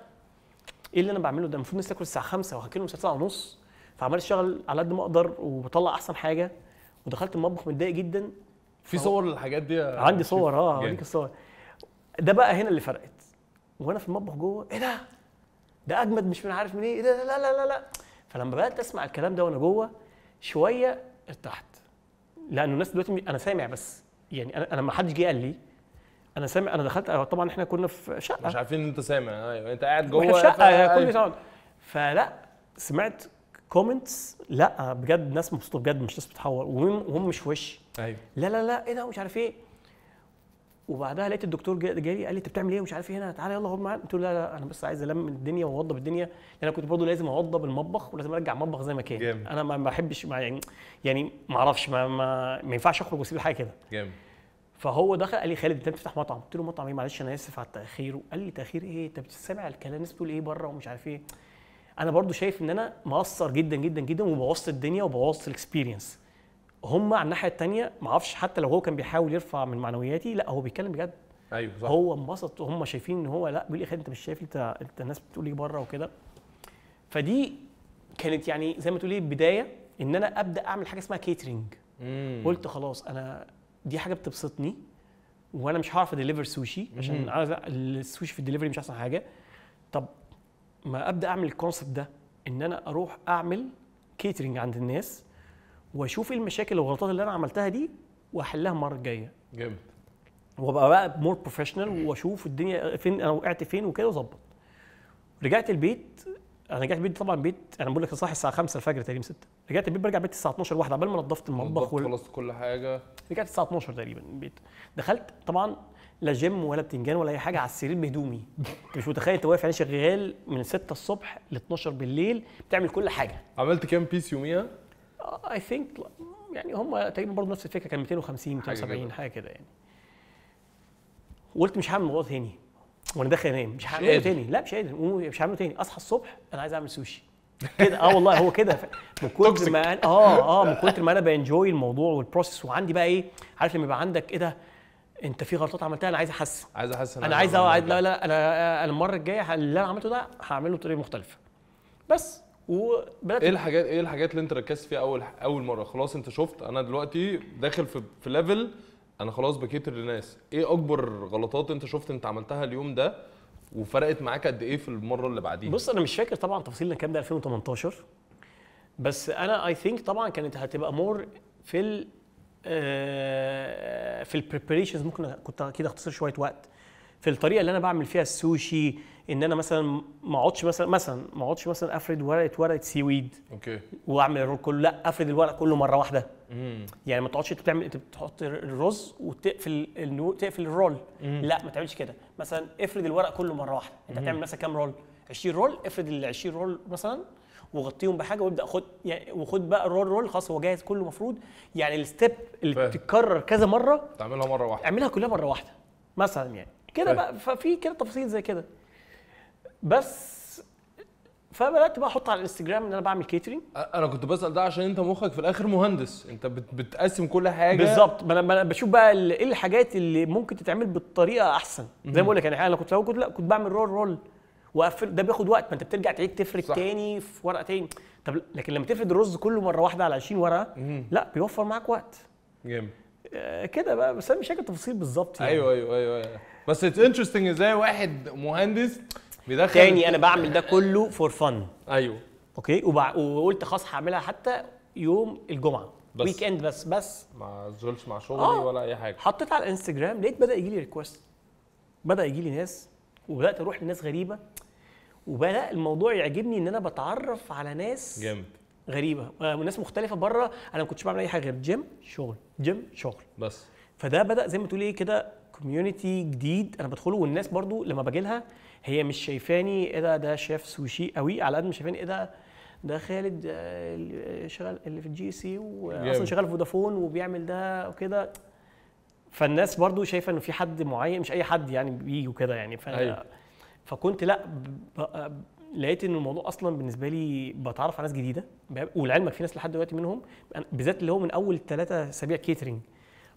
Speaker 1: ايه اللي انا بعمله ده؟ المفروض الناس تاكل الساعه 5 وهاكلهم الساعه 9:30، فعمال اشتغل على قد ما اقدر وبطلع احسن حاجه، ودخلت المطبخ متضايق جدا.
Speaker 2: في صور للحاجات دي؟
Speaker 1: عندي صور هوريك الصور. ده بقى هنا اللي فرقت، وانا في المطبخ جوه ايه ده اجمد مش من عارف من ايه ده، لا لا لا لا. فلما بدات اسمع الكلام ده وانا جوه شويه ارتحت، لانه الناس دلوقتي انا سامع، بس يعني انا ما حدش جه قال لي، انا سامع. انا دخلت طبعا احنا كنا في شقه
Speaker 2: مش عارفين ان انت سامع. ايوه انت قاعد جوه
Speaker 1: في شقه كل ساعه، فلا سمعت كومنتس، لا بجد ناس مبسوطه بجد، مش ناس بتحور وهم مش في وشي.
Speaker 2: ايوه
Speaker 1: لا لا لا ايه ده مش عارف ايه. وبعدها لقيت الدكتور جالي قال لي انت بتعمل ايه ومش عارف ايه هنا، تعالى يلا اقعد معانا. قلت له لا انا بس عايز الم الدنيا واوضب الدنيا، لان انا كنت برضه لازم اوضب المطبخ ولازم ارجع المطبخ زي ما كان.
Speaker 3: جامد.
Speaker 1: انا ما بحبش يعني ما اعرفش ما ينفعش اخرج واسيب الحاجه كده.
Speaker 3: جامد.
Speaker 1: فهو دخل قال لي خالد انت بتفتح مطعم؟ قلت له مطعم ايه؟ معلش انا اسف على التاخير. قال لي تاخير ايه؟ انت بتسمع الكلام الناس بتقول ايه بره ومش عارف ايه. انا برضو شايف ان انا مقصر جدا جدا جدا وبوظت الدنيا وبوظت الاكسبيرينس. هم على الناحيه الثانيه ما اعرفش، حتى لو هو كان بيحاول يرفع من معنوياتي، لا هو بيتكلم بجد.
Speaker 3: ايوه صح.
Speaker 1: هو انبسط وهم شايفين ان هو لا بيقول لي خالد انت مش شايف انت الناس بتقول ايه بره وكده. فدي كانت يعني زي ما تقول ايه بدايه ان انا ابدا اعمل حاجه اسمها كيترينج. قلت خلاص انا دي حاجه بتبسطني وانا مش هعرف اديليفر سوشي عشان السوشي في الدليفري مش احسن حاجه. طب ما ابدا اعمل الكونسبت ده ان انا اروح اعمل كيترينج عند الناس واشوف ايه المشاكل والغلطات اللي انا عملتها دي واحلها المره الجايه.
Speaker 3: جامد.
Speaker 1: وابقى بقى مور بروفيشنال واشوف الدنيا فين انا وقعت فين وكده واظبط. رجعت البيت، انا رجعت البيت طبعا بيت انا بقول لك صاحي الساعه 5 الفجر تقريبا 6. رجعت البيت برجع بيت الساعه 12 واحده عبال ما نظفت المطبخ
Speaker 3: خلصت كل حاجه.
Speaker 1: رجعت الساعه 12 تقريبا البيت. دخلت طبعا لا جيم ولا بتنجان ولا اي حاجه، على السرير بهدومي. مش متخيل انت واقف يعني شغال من 6 الصبح ل 12 بالليل بتعمل كل حاجه.
Speaker 3: عملت كام بيس يوميها؟
Speaker 1: اي ثينك يعني هم تقريبا برضه نفس الفكره، كان 250 270 حاجه كده يعني. وقلت مش هعمل الموضوع تاني وانا داخل انام، مش هعمله تاني، لا مش قادر، مش هعمله تاني. اصحى الصبح انا عايز اعمل سوشي كده. والله هو كده من كتر ما من كتر ما انا بانجوي الموضوع والبروسيس. وعندي بقى ايه، عارف لما يبقى عندك ايه ده انت في غلطات عملتها انا عايز احسن، انا عايز لا انا المره الجايه اللي انا عملته ده هعمله بطريقه مختلفه. بس وبدات
Speaker 3: ايه الحاجات اللي انت ركزت فيها اول مره؟ خلاص انت شفت انا دلوقتي داخل في ليفل انا خلاص بكيتر للناس. ايه اكبر غلطات انت شفت انت عملتها اليوم ده وفرقت معاك قد ايه في المره اللي بعديها؟
Speaker 1: بص انا مش فاكر طبعا تفاصيل الكلام ده 2018، بس انا اي ثينك طبعا كانت هتبقى مور في البريبريشنز. ممكن كنت اكيد اختصر شويه وقت في الطريقه اللي انا بعمل فيها السوشي، ان انا مثلا ما اقعدش مثلا افرد ورقه سي ويد
Speaker 3: اوكي
Speaker 1: واعمل الرول كله، لا افرد الورق كله مره واحده. يعني ما تقعدش انت بتحط الرز وتقفل تقفل الرول، لا ما تعملش كده. مثلا افرد الورق كله مره واحده. انت هتعمل مثلا كام رول؟ 20 رول، افرد ال 20 رول مثلا وغطيهم بحاجه وابدا خد بقى الرول خلاص هو جاهز كله مفروض. يعني الستيب اللي بتتكرر كذا مره
Speaker 3: تعملها مره واحده،
Speaker 1: اعملها كلها مره واحده مثلا يعني كده بقى. ففي كده تفاصيل زي كده بس. فبدات بقى احط على الانستجرام ان انا بعمل كيترينج.
Speaker 3: انا كنت بسال ده عشان انت مخك في الاخر مهندس، انت بتقسم كل حاجه
Speaker 1: بالظبط. انا بشوف بقى ايه الحاجات اللي ممكن تتعمل بالطريقه احسن. زي ما بقول لك انا كنت بعمل رول واقفل، ده بياخد وقت، ما انت بترجع تعيد تفرد تاني في ورقه تاني. طب لكن لما تفرد الرز كله مره واحده على 20 ورقه لا بيوفر معاك وقت.
Speaker 3: جامد
Speaker 1: كده بقى. بس انا مش فاكر التفاصيل بالظبط يعني.
Speaker 3: ايوه بس اتس انترستنج ازاي واحد مهندس بيدخل
Speaker 1: تاني انا بعمل ده كله فور فن.
Speaker 3: ايوه
Speaker 1: اوكي. وقلت خلاص هعملها حتى يوم الجمعه ويك اند بس
Speaker 3: ما تزولش مع شغلي ولا اي حاجه.
Speaker 1: حطيت على الانستجرام لقيت بدا يجي لي ريكوست، بدا يجي لي ناس، وبدات اروح لناس غريبه، وبدا الموضوع يعجبني ان انا بتعرف على ناس
Speaker 3: جامد
Speaker 1: غريبه وناس مختلفه بره. انا ما كنتش بعمل اي حاجه غير جيم شغل
Speaker 3: بس.
Speaker 1: فده بدا زي ما تقول ايه كده كوميونتي جديد انا بدخله. والناس برضو لما باجي لها هي مش شايفاني ايه ده شيف سوشي قوي، على قد ما شايفاني ايه ده خالد شغال اللي في الجي سي واصلا شغال في فودافون وبيعمل ده وكده. فالناس برضو شايفه انه في حد معين، مش اي حد يعني بيجي وكده يعني. فكنت لا لقيت ان الموضوع اصلا بالنسبه لي بتعرف على ناس جديده. ولعلمك في ناس لحد دلوقتي منهم بالذات اللي هو من اول 3 اسابيع كيترينج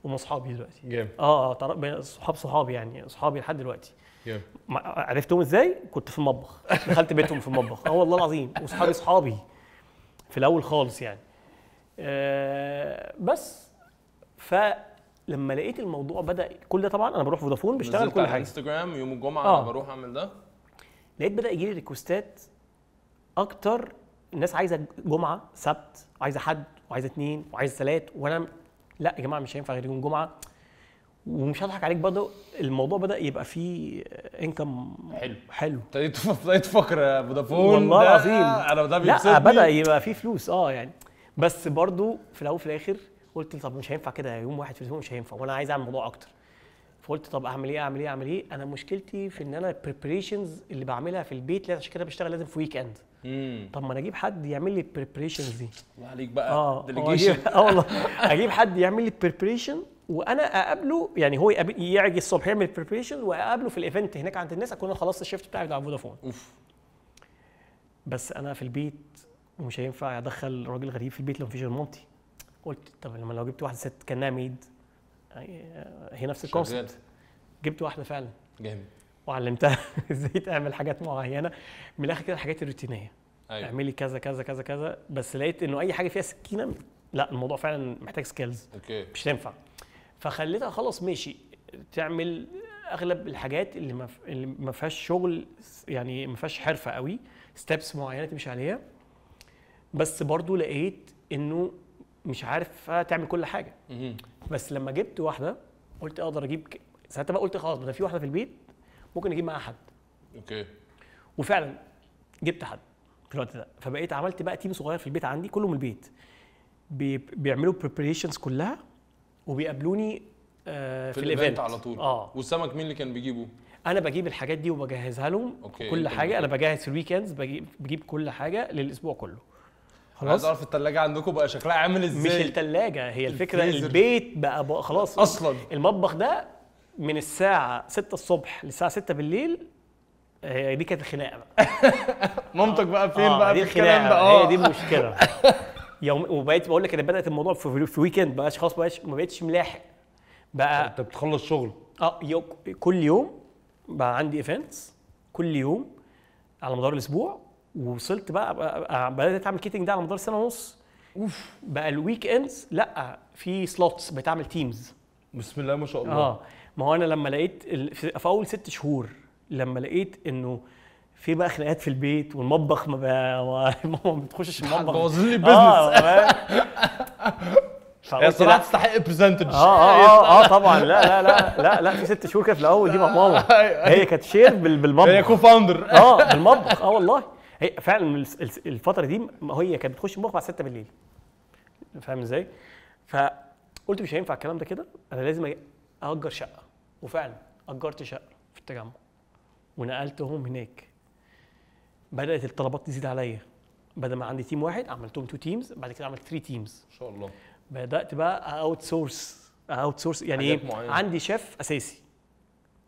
Speaker 1: وهم اصحابي دلوقتي.
Speaker 3: جامد.
Speaker 1: صحابي يعني اصحابي لحد دلوقتي.
Speaker 3: جامد.
Speaker 1: عرفتهم ازاي؟ كنت في المطبخ، دخلت بيتهم في المطبخ. والله العظيم. واصحابي في الاول خالص يعني. بس فلما لقيت الموضوع بدا كل ده، طبعا انا بروح فودافون بشتغل كل حاجه.
Speaker 3: انستجرام يوم الجمعه انا بروح اعمل ده.
Speaker 1: لقيت بدا يجي لي ريكوستات اكتر. الناس عايزه جمعه سبت، وعايزه حد، وعايزه 2 وعايزه 3. وانا لا يا جماعه مش هينفع غير يوم جمعه. ومش هضحك عليك برضه الموضوع بدا يبقى فيه انكم حلو.
Speaker 3: ابتديت تفكر يا فودافون
Speaker 1: والله العظيم.
Speaker 3: انا ده بيبسطني.
Speaker 1: لا بدا يبقى فيه فلوس يعني. بس برضه في الاول في الاخر قلت طب مش هينفع كده يوم واحد في الاسبوع، مش هينفع. وانا عايز اعمل موضوع اكتر. فقلت طب اعمل ايه. انا مشكلتي في ان انا البريبريشنز اللي بعملها في البيت، عشان كده بشتغل لازم في ويك اند. طب ما انا اجيب حد يعمل لي البريبريشنز دي.
Speaker 2: الله عليك بقى
Speaker 1: ديليجيشن. والله اجيب حد يعمل لي البريبريشن وانا اقابله، يعني هو يجي الصبح يعمل البريبريشن واقابله في الايفنت هناك عند الناس، اكون انا خلصت الشيفت بتاعي بتاع فودافون. بس انا في البيت ومش هينفع ادخل راجل غريب في البيت لو مفيش غير مامتي. قلت طب لو جبت واحده ست كانها ميد، هي نفس الكونسيبت. جبت واحده فعلا
Speaker 2: جامد
Speaker 1: وعلمتها ازاي تعمل حاجات معينه من الاخر كده، الحاجات الروتينيه.
Speaker 2: أيوة.
Speaker 1: اعملي كذا كذا كذا كذا، بس لقيت انه اي حاجه فيها سكينه لا، الموضوع فعلا محتاج سكيلز.
Speaker 2: اوكي
Speaker 1: مش تنفع. فخليتها خلاص ماشي تعمل اغلب الحاجات اللي ما فيهاش شغل، يعني ما فيهاش حرفه قوي، ستيبس معينه تمشي عليها. بس برضو لقيت انه مش عارف تعمل كل حاجه. بس لما جبت واحده قلت اقدر اجيب ساعتها بقى، قلت خلاص ده في واحده في البيت ممكن اجيب معاها حد.
Speaker 2: اوكي.
Speaker 1: وفعلا جبت حد في الوقت ده. فبقيت عملت بقى تيم صغير في البيت عندي، كله من البيت، بيعملوا بريبريشنز كلها وبيقابلوني
Speaker 2: في الايفنت على طول. والسمك مين اللي كان بيجيبه؟
Speaker 1: انا بجيب الحاجات دي وبجهزها لهم. كل حاجه انا بجهز في الويكندز، بجيب كل حاجه للاسبوع كله.
Speaker 2: خلاص. عايز اعرف الثلاجه عندكم بقى شكلها عامل ازاي؟
Speaker 1: مش الثلاجه هي الفكره، البيت بقى خلاص
Speaker 2: اصلا.
Speaker 1: المطبخ ده من الساعه 6 الصبح للساعه 6 بالليل، دي كانت الخناقه بقى.
Speaker 3: مامتك بقى فين بقى
Speaker 1: في الكلام ده؟ هي دي المشكله. وبقيت بقول لك انا بدات الموضوع في ويكند، بقاش خلاص ما بقتش ملاحق بقى.
Speaker 3: انت بتخلص شغل
Speaker 1: كل يوم بقى عندي ايفنتس كل يوم على مدار الاسبوع. ووصلت بقى بدات اعمل كيتنج ده على مدار سنه ونص. بقى الويك اندز لا في سلوتس، بتعمل تيمز.
Speaker 3: بسم الله ما شاء الله.
Speaker 1: ما هو انا لما لقيت في اول 6 شهور لما لقيت انه في بقى خناقات في البيت والمطبخ ماما ما بتخشش المطبخ،
Speaker 3: بوظ لي البيزنس. هي صراحه تستحق برسنتج.
Speaker 1: طبعا. لا في 6 شهور كده في الاول دي مع ماما. هي كانت شير بالمطبخ،
Speaker 3: هي كو فاوندر.
Speaker 1: بالمطبخ. والله هي فعلا الفتره دي هي كانت بتخش المطبخ بعد 6 بالليل. فاهم ازاي؟ فقلت مش هينفع الكلام ده كده، انا لازم اجر شقه. وفعلا اجرت شقه في التجمع ونقلتهم هناك. بدات الطلبات تزيد عليا، بدل ما عندي تيم واحد عملتهم 2 تيمز، بعد كده عملت 3 تيمز
Speaker 3: ان شاء الله.
Speaker 1: بدات بقى اوت سورس يعني ايه، عندي شيف اساسي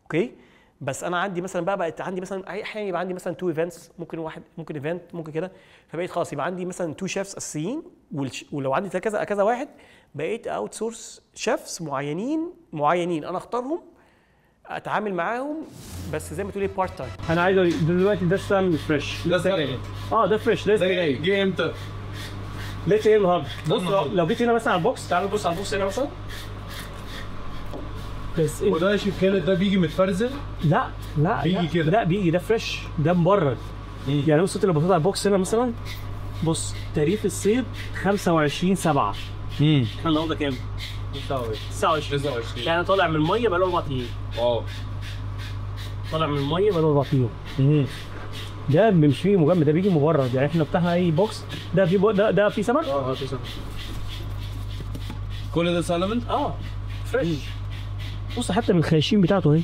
Speaker 1: اوكي، بس انا عندي مثلا بقت عندي مثلا احيانا يبقى عندي مثلا 2 ايفنتس، ممكن ايفنت ممكن كده. فبقيت خلاص يبقى عندي مثلا 2 شيفs اساسيين، ولو عندي كذا واحد بقيت اوت سورس شيفs معينين انا اختارهم اتعامل معاهم، بس زي ما تقولي بارت تايم.
Speaker 4: انا عايز دلوقتي ده سام فريش،
Speaker 3: ده جاي.
Speaker 4: ده فريش. ده
Speaker 3: جاي امتى؟
Speaker 4: لسه ايه النهارده؟ بص لو جيت هنا مثلا على البوكس، تعالوا نبص على البوكس هنا مثلا. بس
Speaker 3: وده يا شيف خالد ده بيجي متفرزن؟
Speaker 4: لا
Speaker 3: بيجي كده.
Speaker 4: لا بيجي ده فريش، ده مبرد. يعني بص انت لو بصيت على البوكس هنا مثلا، بص تاريخ الصيد 25/7. النهارده كام؟ 29. يعني طالع من الميه بقاله 4 ايام. طالع من الميه بقاله 4 ايام. ده مش فيه مجمد، ده بيجي مبرد. يعني احنا فتحنا اي بوكس ده فيه ده فيه سمك.
Speaker 3: فيه سمك. كل ده سالمون؟
Speaker 4: فريش. بص حتى من الخياشيم بتاعته اهي،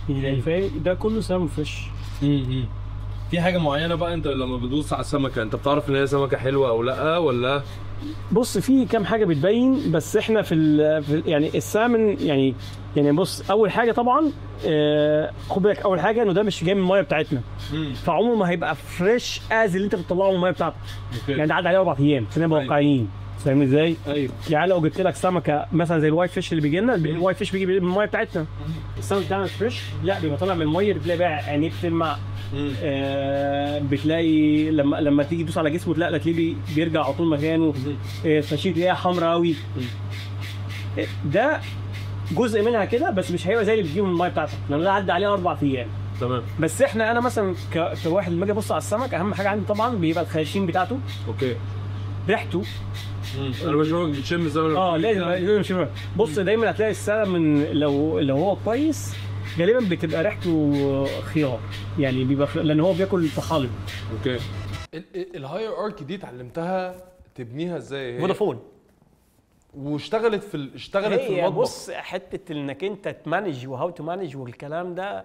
Speaker 4: يعني فاهم، ده كله سالمون فريش.
Speaker 3: في حاجه معينه بقى انت لما بتبص على السمكه انت بتعرف ان هي سمكه حلوه او لا ولا؟
Speaker 4: بص في كام حاجه بتبين، بس احنا في يعني السامن يعني بص اول حاجه طبعا خد بالك اول حاجه انه ده مش جاي من الميه بتاعتنا، فعمره ما هيبقى فريش از اللي انت بتطلعه من الميه بتاعتك. يعني ده عدى عليه 4 ايام، خلينا واقعيين. فاهم ازاي؟
Speaker 3: ايوه.
Speaker 4: يعني لو جبت لك سمكه مثلا زي الوايت فيش اللي بيجي لنا، الوايت فيش بيجي من الميه بتاعتنا، السمك بتاعنا فريش لا بيبقى طالع من الميه، بتلاقي بقى عينيه بتلمع. بتلاقي لما تيجي تدوس على جسمه تلاقيه بيرجع على طول مكانه. فشيل تلاقيها حمراء قوي. ده جزء منها كده، بس مش هيبقى زي اللي بتجيبه من الميه بتاعتك لان ده عدى عليها 4 ايام.
Speaker 3: تمام.
Speaker 4: بس انا مثلا كواحد لما اجي ابص على السمك، اهم حاجه عندي طبعا بيبقى الخياشيم بتاعته.
Speaker 3: اوكي.
Speaker 4: ريحته.
Speaker 3: انا بشوفك بتشم السمك.
Speaker 4: لازم تشم. بص دايما هتلاقي السلمون لو هو كويس غالبا بتبقى ريحته خيار، يعني بيبقى لان هو بياكل طحالب.
Speaker 3: اوكي. الهاير ارك دي اتعلمتها تبنيها ازاي؟
Speaker 1: فودافون
Speaker 3: واشتغلت اشتغلت في
Speaker 1: هي
Speaker 3: المطبخ.
Speaker 1: بص، حته انك انت تمانج وهاو تو مانج والكلام ده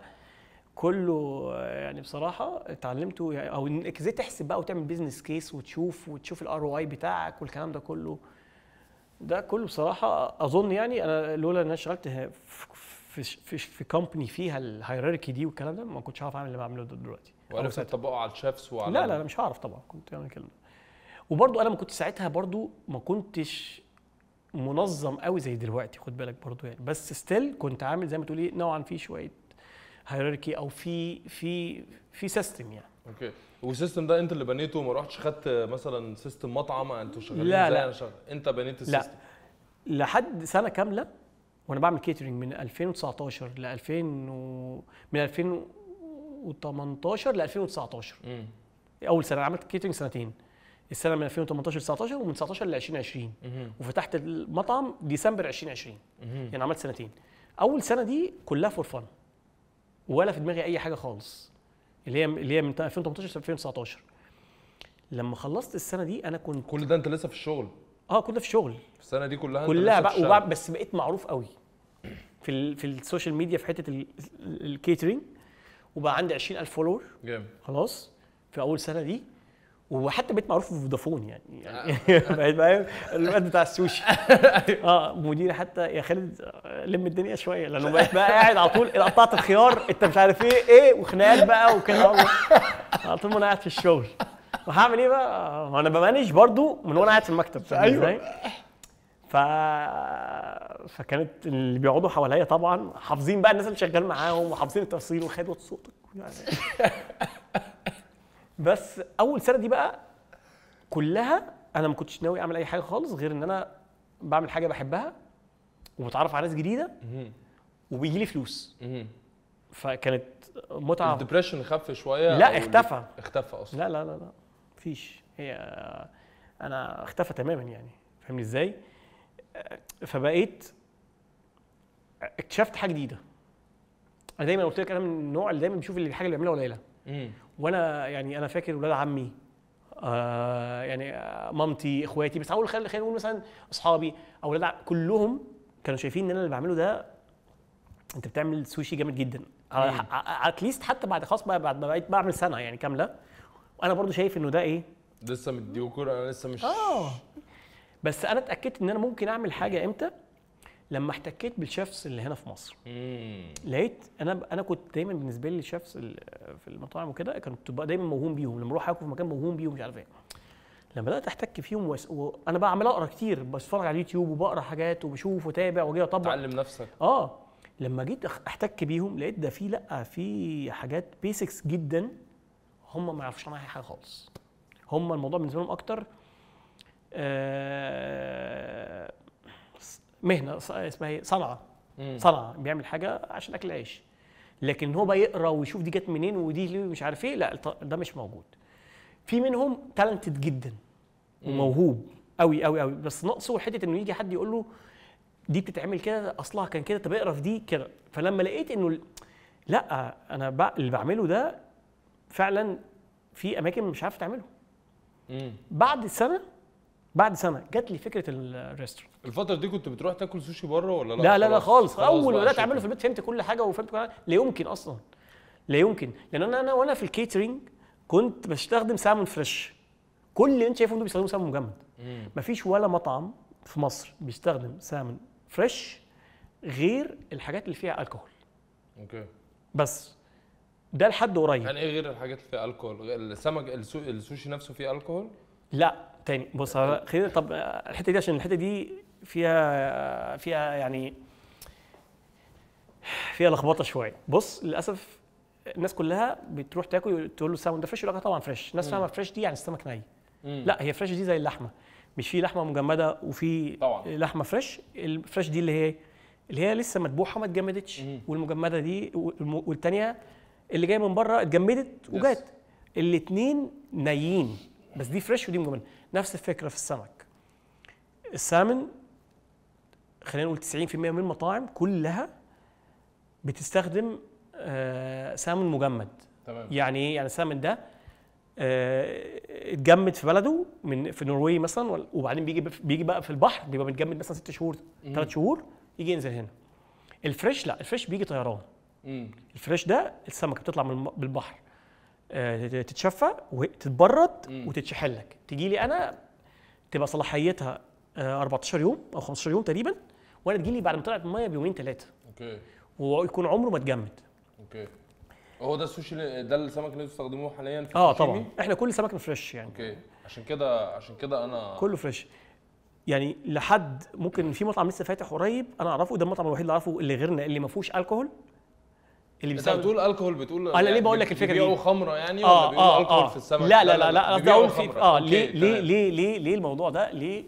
Speaker 1: كله يعني بصراحه اتعلمته يعني، او انك ازاي تحسب بقى وتعمل بيزنس كيس وتشوف الار او اي بتاعك والكلام ده كله. ده كله بصراحه اظن يعني انا لولا ان انا اشتغلت في كومباني فيها الهيراركي دي والكلام ده ما كنتش هعرف اعمل اللي بعمله ده دلوقتي.
Speaker 3: وعرفت تطبقه على الشيفs وعلى
Speaker 1: لا لا مش هعرف طبعا، كنت بعمل كده. وبرضو انا ما كنت ساعتها برضو ما كنتش منظم قوي زي دلوقتي، خد بالك برضو يعني، بس ستيل كنت عامل زي ما تقولي نوعا في شويه هيراركي او في سيستم يعني.
Speaker 3: اوكي. والسيستم ده انت اللي بنيته؟ ما رحتش خدت مثلا سيستم مطعم انتوا شغالين
Speaker 1: لا
Speaker 3: ازاي؟
Speaker 1: لا.
Speaker 3: انا شغال، انت بنيت السيستم؟
Speaker 1: لا لحد سنه كامله وانا بعمل كيترينج من 2019 ل 2000 من 2018 ل 2019. اول سنه عملت كيترينج سنتين، السنه من 2018 ل 19 ومن 19 ل 2020 وفتحت المطعم ديسمبر 2020 يعني عملت سنتين. اول سنه دي كلها فور فن ولا في دماغي اي حاجه خالص، اللي هي من 2018 ل 2019. لما خلصت السنه دي انا كنت
Speaker 3: كل ده انت لسه في الشغل؟
Speaker 1: كنت في الشغل
Speaker 3: السنه دي كلها
Speaker 1: بقى بس بقيت معروف قوي في السوشيال ميديا في حته الكيترينج، وبقى عندي 20,000 فولور
Speaker 3: جامد
Speaker 1: خلاص في اول سنه دي. وحتى بقيت معروف في فودافون يعني بقيت بقى الواد بتاع السوشي مديري حتى يا خالد لم الدنيا شويه، لانه بقيت بقى قاعد على طول قطعت الخيار انت مش عارف ايه وخناقات بقى وكده على طول وانا قاعد في الشغل. وهعمل ايه بقى؟ ما انا بمانج برضو من وانا قاعد في المكتب. ايوه. فكانت اللي بيقعدوا حواليا طبعا حافظين بقى الناس اللي شغال معاهم وحافظين التفاصيل وخدوه صوتك يعني. بس اول سنه دي بقى كلها انا ما كنتش ناوي اعمل اي حاجه خالص غير ان انا بعمل حاجه بحبها وبتعرف على ناس جديده وبيجي لي فلوس. فكانت متعه.
Speaker 3: الديبريشن خف شويه؟
Speaker 1: لا اختفى
Speaker 3: اصلا.
Speaker 1: لا لا لا لا مفيش. هي انا اختفى تماما يعني، فاهمني ازاي؟ فبقيت اكتشفت حاجه جديده. انا دايما قلت لك انا من النوع اللي دايما بشوف اللي الحاجه اللي بيعملها قليله. وانا يعني انا فاكر ولاد عمي يعني مامتي اخواتي، بس خلينا نقول مثلا اصحابي او ولاد كلهم كانوا شايفين ان انا اللي بعمله ده انت بتعمل سوشي جامد جدا. اتليست حتى بعد خلاص بعد ما بقيت بعمل سنه يعني كامله وانا برضو شايف انه ده ايه
Speaker 3: لسه مديوكور، انا لسه مش
Speaker 1: بس انا اتاكدت ان انا ممكن اعمل حاجه امتى؟ لما احتكيت بالشيفs اللي هنا في مصر. لقيت انا كنت دايما بالنسبه لي الشيفs في المطاعم وكده كنت دايما موهوم بيهم، لما اروح اكل في مكان موهوم بيهم مش عارف ايه. لما بدات احتك فيهم وانا بقى عمال اقرا كتير، بتفرج على اليوتيوب وبقرا حاجات وبشوف وتابع واجي اطبق.
Speaker 3: تعلم نفسك.
Speaker 1: لما جيت احتك بيهم لقيت ده في حاجات بيسكس جدا هم ما يعرفوش عنها حاجه خالص. هم الموضوع بالنسبه لهم اكتر مهنه اسمها ايه، صنعه بيعمل حاجه عشان اكل العيش. لكن هو بقى يقرا ويشوف دي جت منين ودي ليه مش عارف ايه، لا ده مش موجود. في منهم تالنتد جدا وموهوب قوي قوي قوي، بس ناقصه حته انه يجي حد يقول له دي بتتعمل كده اصلها كان كده، طب اقرا في دي كده. فلما لقيت انه لا انا اللي بعمله ده فعلا في اماكن مش عارف تعمله. بعد سنه جات لي فكره الريستورانت.
Speaker 3: الفتره دي كنت بتروح تاكل سوشي بره ولا لا؟
Speaker 1: لا خالص. اول ما بدات اعمله في البيت فهمت كل حاجه وفهمت كل حاجه. لا يمكن اصلا، لا يمكن، لان انا وانا في الكيترينج كنت بستخدم سالمون فريش. كل اللي انت شايفهم دول بيستخدموا سالمون مجمد. مفيش ولا مطعم في مصر بيستخدم سالمون فريش غير الحاجات اللي فيها الكحول.
Speaker 3: اوكي.
Speaker 1: بس ده لحد قريب.
Speaker 3: يعني ايه غير الحاجات اللي فيها الكحول؟ السمك السوشي نفسه فيه الكحول؟
Speaker 1: لا تاني بص خلينا طب الحته دي عشان الحته دي فيها يعني فيها لخبطه شويه. بص للاسف الناس كلها بتروح تاكل تقول له السمك ده فريش، يقول لك طبعا فريش. الناس فاهمه فريش دي يعني السمك ني. لا هي فريش دي زي اللحمه، مش في لحمه مجمده وفي لحمه فريش. الفريش دي اللي هي لسه مذبوحه ما اتجمدتش، والمجمده دي والثانيه اللي جايه من بره اتجمدت وجات. الاثنين نيين، بس دي فريش ودي مجمده. نفس الفكره في السمك. السامن خلينا نقول 90% من المطاعم كلها بتستخدم سامن مجمد.
Speaker 3: تمام.
Speaker 1: يعني ايه؟ يعني السامن ده اتجمد في بلده في نرويج مثلا، وبعدين بيجي بقى في البحر بيبقى متجمد مثلا 6 شهور 3 شهور يجي ينزل هنا. الفريش لا، الفريش بيجي طيران. الفريش ده السمكه بتطلع بالبحر تتشفى وتتبرد وتتشحن لك، تجي لي انا تبقى صلاحيتها 14 يوم او 15 يوم تقريبا، وانا تجي لي بعد ما طلعت من الميه بيومين 3.
Speaker 2: اوكي.
Speaker 1: ويكون عمره ما اتجمد.
Speaker 2: اوكي. هو ده السوشي ده السمك اللي بتستخدموه حاليا في
Speaker 1: طبعا احنا كل سمكنا فريش يعني.
Speaker 2: اوكي. عشان كده انا
Speaker 1: كله فريش يعني. لحد ممكن في مطعم لسه فاتح قريب انا اعرفه، ده المطعم الوحيد اللي اعرفه اللي غيرنا اللي ما فيهوش الكحول.
Speaker 2: اللي انت بتقول الكحول، بتقول
Speaker 1: انا ليه بقول لك الفكره دي؟
Speaker 2: بيبيعوا خمره يعني ولا بيبيعوا الكحول في السمك؟
Speaker 1: لا قصدي اقول في
Speaker 2: ليه
Speaker 1: الموضوع ده ليه؟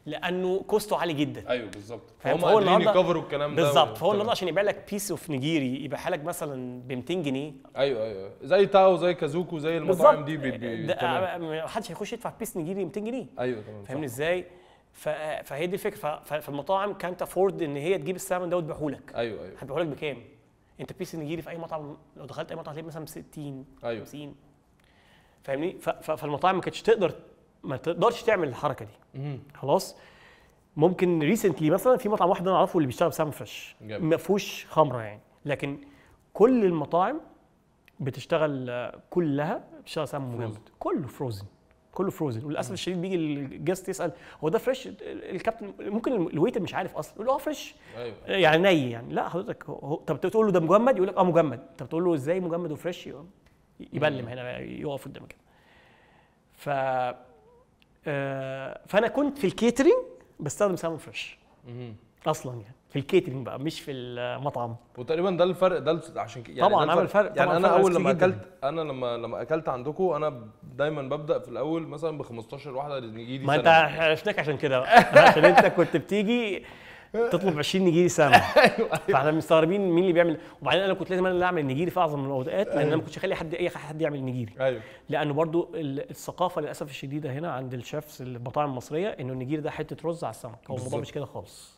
Speaker 1: لانه كوسته عالي جدا.
Speaker 2: ايوه بالظبط.
Speaker 1: فهم
Speaker 2: قادرين يكفروا الكلام ده
Speaker 1: بالظبط. فهو النهارده عشان يبيع لك بيس اوف نيجيري يبيعها لك مثلا ب 200 جنيه.
Speaker 2: ايوه زي تاو زي كازوكو زي المطاعم دي
Speaker 1: ما حدش هيخش يدفع بيس نيجيري 200 جنيه.
Speaker 2: ايوه تمام.
Speaker 1: فاهمني ازاي؟ فهي دي الفكره. فالمطاعم كانت افورد ان هي تجيب السمن ده وتبيعه لك.
Speaker 2: ايوه
Speaker 1: هتبيعه لك بكام؟ انت بيس نيجيري في اي مطعم لو دخلت اي مطعم هتلاقيه مثلا ب 60 50. فاهمني؟ فالمطاعم ما تقدرش تعمل الحركه دي. خلاص. ممكن ريسنتلي مثلا في مطعم واحد انا اعرفه اللي بيشتغل بسمن فريش ما فيهوش خمره يعني، لكن كل المطاعم بتشتغل كلها بتشتغل سمن مجمد، كله فروزن. وللاسف الشديد بيجي الجاست يسال هو ده فريش؟ الكابتن ممكن الويتر مش عارف اصلا، يقول له فريش. أيوة. يعني ني يعني. لا حضرتك طب تقول له ده مجمد يقول لك مجمد. طب تقول له ازاي مجمد وفريش؟ يبلم هنا يقف قدامك كده. فانا كنت في الكيترينج بستخدم سمن فريش اصلا يعني، في الكيترينج بقى مش في المطعم.
Speaker 2: وتقريبا ده الفرق ده عشان يعني
Speaker 1: طبعا عمل فرق.
Speaker 2: يعني انا اول لما اكلت لما اكلت عندكم انا دايما ببدا في الاول مثلا ب 15 واحده نجيلي.
Speaker 1: ما انت عرفناك عشان كده عشان انت كنت بتيجي تطلب 20 نجيلي سمن. فاحنا مستغربين مين اللي بيعمل. وبعدين انا كنت لازم انا اللي اعمل النجيلي في اعظم الاوقات، لان انا ما كنتش اخلي اي حد يعمل النجيلي.
Speaker 2: ايوه.
Speaker 1: لانه برضو الثقافه للاسف الشديده هنا عند الشيفs المطاعم المصريه انه النجيلي ده حته رز على السمك. هو الموضوع مش كده خالص.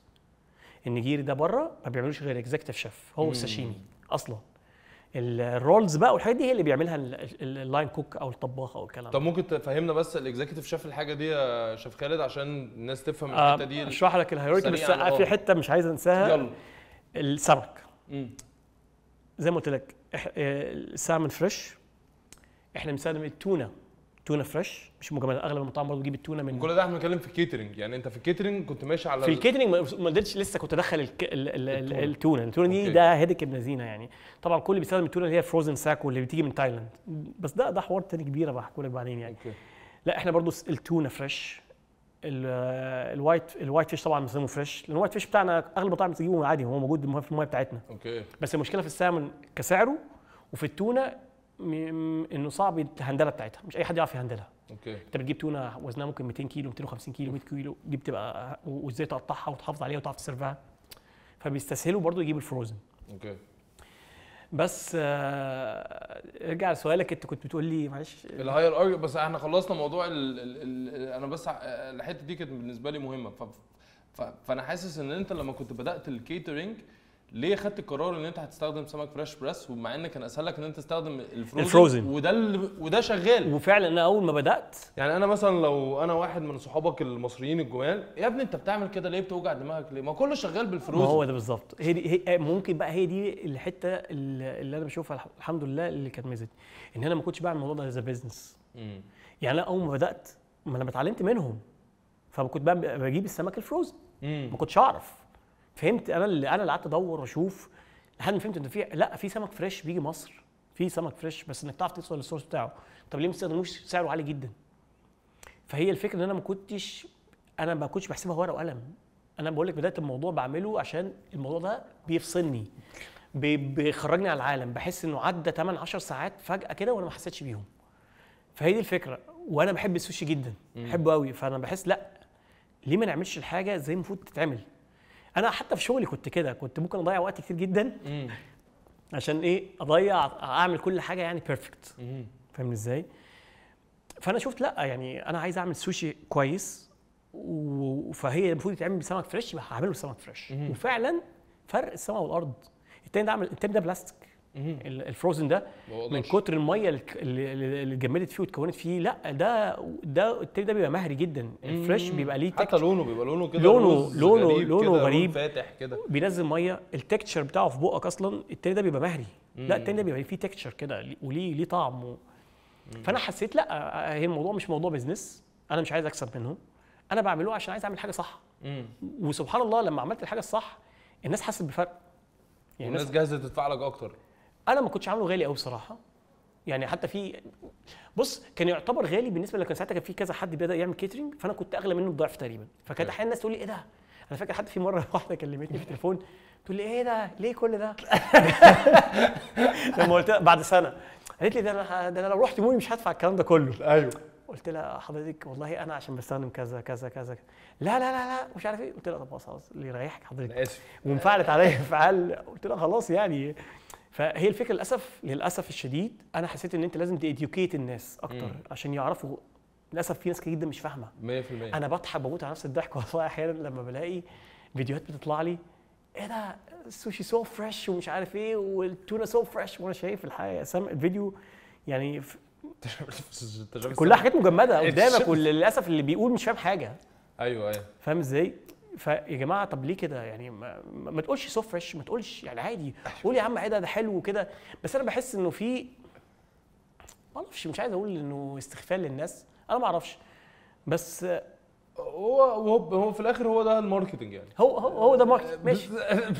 Speaker 1: النجيري ده بره ما بيعملوش غير اكزيكتيف شيف، هو الساشيمي اصلا. الرولز بقى والحاجات دي هي اللي بيعملها اللاين كوك او الطباخ او الكلام.
Speaker 2: طب ممكن تفهمنا بس الاكزيكتيف شيف الحاجه دي يا شيف خالد عشان الناس تفهم الحته دي؟
Speaker 1: اشرح لك الهيراركي بس في حته مش عايز انساها.
Speaker 2: يلا.
Speaker 1: السمك زي ما قلت لك السالمون فريش. احنا بنستخدم التونه فريش مش مجمد. اغلب المطاعم برضه بتجيب التونه من
Speaker 2: كل ده. احنا بنتكلم في الكيترينج يعني. انت في الكيترينج كنت ماشي على
Speaker 1: في الكيترينج ما قدرتش لسه كنت ادخل التونه دي. ده هيدك ابن زينه يعني. طبعا كل اللي بيستخدم التونه اللي هي فروزن ساكو اللي بتيجي من تايلاند، بس ده حوار تاني كبيره بحكي لك بعدين يعني. لا احنا برضه التونه فريش. الوايت فيش طبعا بنستخدمه فريش، لان الوايت فيش بتاعنا اغلب المطاعم بتجيبه عادي، هو موجود في الميه بتاعتنا. بس المشكله في السالمون كسعره وفي التونه انه صعب الهندله بتاعتها، مش اي حد يعرف يهندلها. انت بتجيب تونه وزنها ممكن 200 كيلو 250 كيلو 100 كيلو، دي بتبقى وازاي تقطعها وتحافظ عليها وتعرف تسيرفها، فبيستسهلوا برضو يجيبوا الفروزن. بس ارجع لسؤالك، انت كنت بتقول لي معلش
Speaker 2: الهاير ارجو. بس احنا خلصنا موضوع انا بس الحته دي كانت بالنسبه لي مهمه. فانا حاسس ان انت لما كنت بدات الكيترينج ليه خدت القرار ان انت هتستخدم سمك فريش بريس، ومع ان كان اسهل لك ان انت تستخدم الفروزن وده شغال.
Speaker 1: وفعلا انا اول ما بدات
Speaker 2: يعني انا مثلا لو انا واحد من صحابك المصريين الجمال، يا ابني انت بتعمل كده ليه؟ بتوجع دماغك ليه؟ ما كله شغال بالفروزن.
Speaker 1: ما هو ده بالظبط. هي ممكن بقى هي دي الحته اللي انا بشوفها الحمد لله اللي كانت ميزتي، ان انا ما كنتش بعمل الموضوع ده از بزنس. يعني انا اول ما بدات ما انا اتعلمت منهم، فكنت بقى بجيب السمك الفروزن. ما كنتش اعرف. فهمت انا اللي قعدت ادور واشوف لحد ما فهمت ان في سمك فريش بيجي مصر، في سمك فريش، بس انك تعرف توصل للسورس بتاعه. طب ليه ما تستخدموش؟ سعره عالي جدا. فهي الفكره ان انا ما كنتش بحسبها ورقه وقلم. انا بقول لك بدايه الموضوع بعمله عشان الموضوع ده بيفصلني، بيخرجني على العالم، بحس انه عدى 8 10 ساعات فجاه كده وانا ما حسيتش بيهم. فهي دي الفكره. وانا بحب السوشي جدا، بحبه قوي. فانا بحس لا، ليه ما نعملش الحاجه زي ما المفروض تتعمل. انا حتى في شغلي كنت كده، كنت ممكن اضيع وقت كتير جدا عشان اعمل كل حاجه يعني بيرفكت. فاهمني ازاي؟ فانا شفت لا، يعني انا عايز اعمل سوشي كويس، فهي المفروض يتعمل بسمك فريش، يبقى هعمله بسمك فريش. وفعلا فرق السماء والارض. التاني ده بلاستيك، الفروزن ده من كتر الميه اللي اتجمدت فيه واتكونت فيه. لا ده التاني ده بيبقى مهري جدا. الفريش بيبقى ليه
Speaker 3: حتى لونه بيبقى لونه كده
Speaker 1: لونه غريب
Speaker 3: فاتح كده،
Speaker 1: بينزل ميه. التكتشر بتاعه في بقك اصلا التاني ده بيبقى مهري. لا التاني ده بيبقى فيه تكتشر كده وليه طعم فانا حسيت لا هي الموضوع مش موضوع بيزنس، انا مش عايز اكسب منهم، انا بعمله عشان عايز اعمل حاجه صح. وسبحان الله لما عملت الحاجه الصح الناس حست بفرق،
Speaker 3: يعني الناس جاهزه تدفع لك اكتر.
Speaker 1: انا ما كنتش عامله غالي قوي بصراحه، يعني حتى في بص كان يعتبر غالي بالنسبه لكن ساعتها كان في كذا حد بدا يعمل كيترينج، فانا كنت اغلى منه بضعف تقريبا. فكانت احيانا الناس تقول لي ايه ده، انا فاكر حتى في مره واحده كلمتني في التليفون تقول لي ايه ده ليه كل ده لما قلت بعد سنه قالت لي ده انا لو رحت مولي مش هدفع الكلام ده كله.
Speaker 3: ايوه
Speaker 1: قلت لها حضرتك والله انا عشان بستخدم كذا كذا كذا. لا لا لا لا مش عارف ايه. قلت لها طب خلاص اللي يريحك حضرتك.
Speaker 3: انا اسف.
Speaker 1: وانفعلت عليا انفعال. قلت لها خلاص يعني. فهي الفكره للاسف الشديد انا حسيت ان انت لازم تيديوكيت الناس اكتر عشان يعرفوا. للاسف في ناس كتير جدا مش فاهمه
Speaker 3: 100%.
Speaker 1: انا بضحك بموت على نفس الضحك والله احيانا لما بلاقي فيديوهات بتطلع لي ايه ده السوشي سو فريش ومش عارف ايه والتونه سو فريش، وانا شايف الحقيقه الفيديو يعني كلها حاجات مجمده قدامك وللاسف اللي بيقول مش فاهم حاجه.
Speaker 3: ايوه
Speaker 1: فاهم ازاي؟ فيا جماعه طب ليه كده يعني ما تقولش سو فريش، ما تقولش يعني عادي قول يا عم ايه ده حلو وكده. بس انا بحس انه في ما اعرفش مش عايز اقول انه استغفال للناس، انا ما اعرفش بس
Speaker 3: هو في الاخر هو ده الماركتنج يعني.
Speaker 1: هو ده ماركتنج ماشي.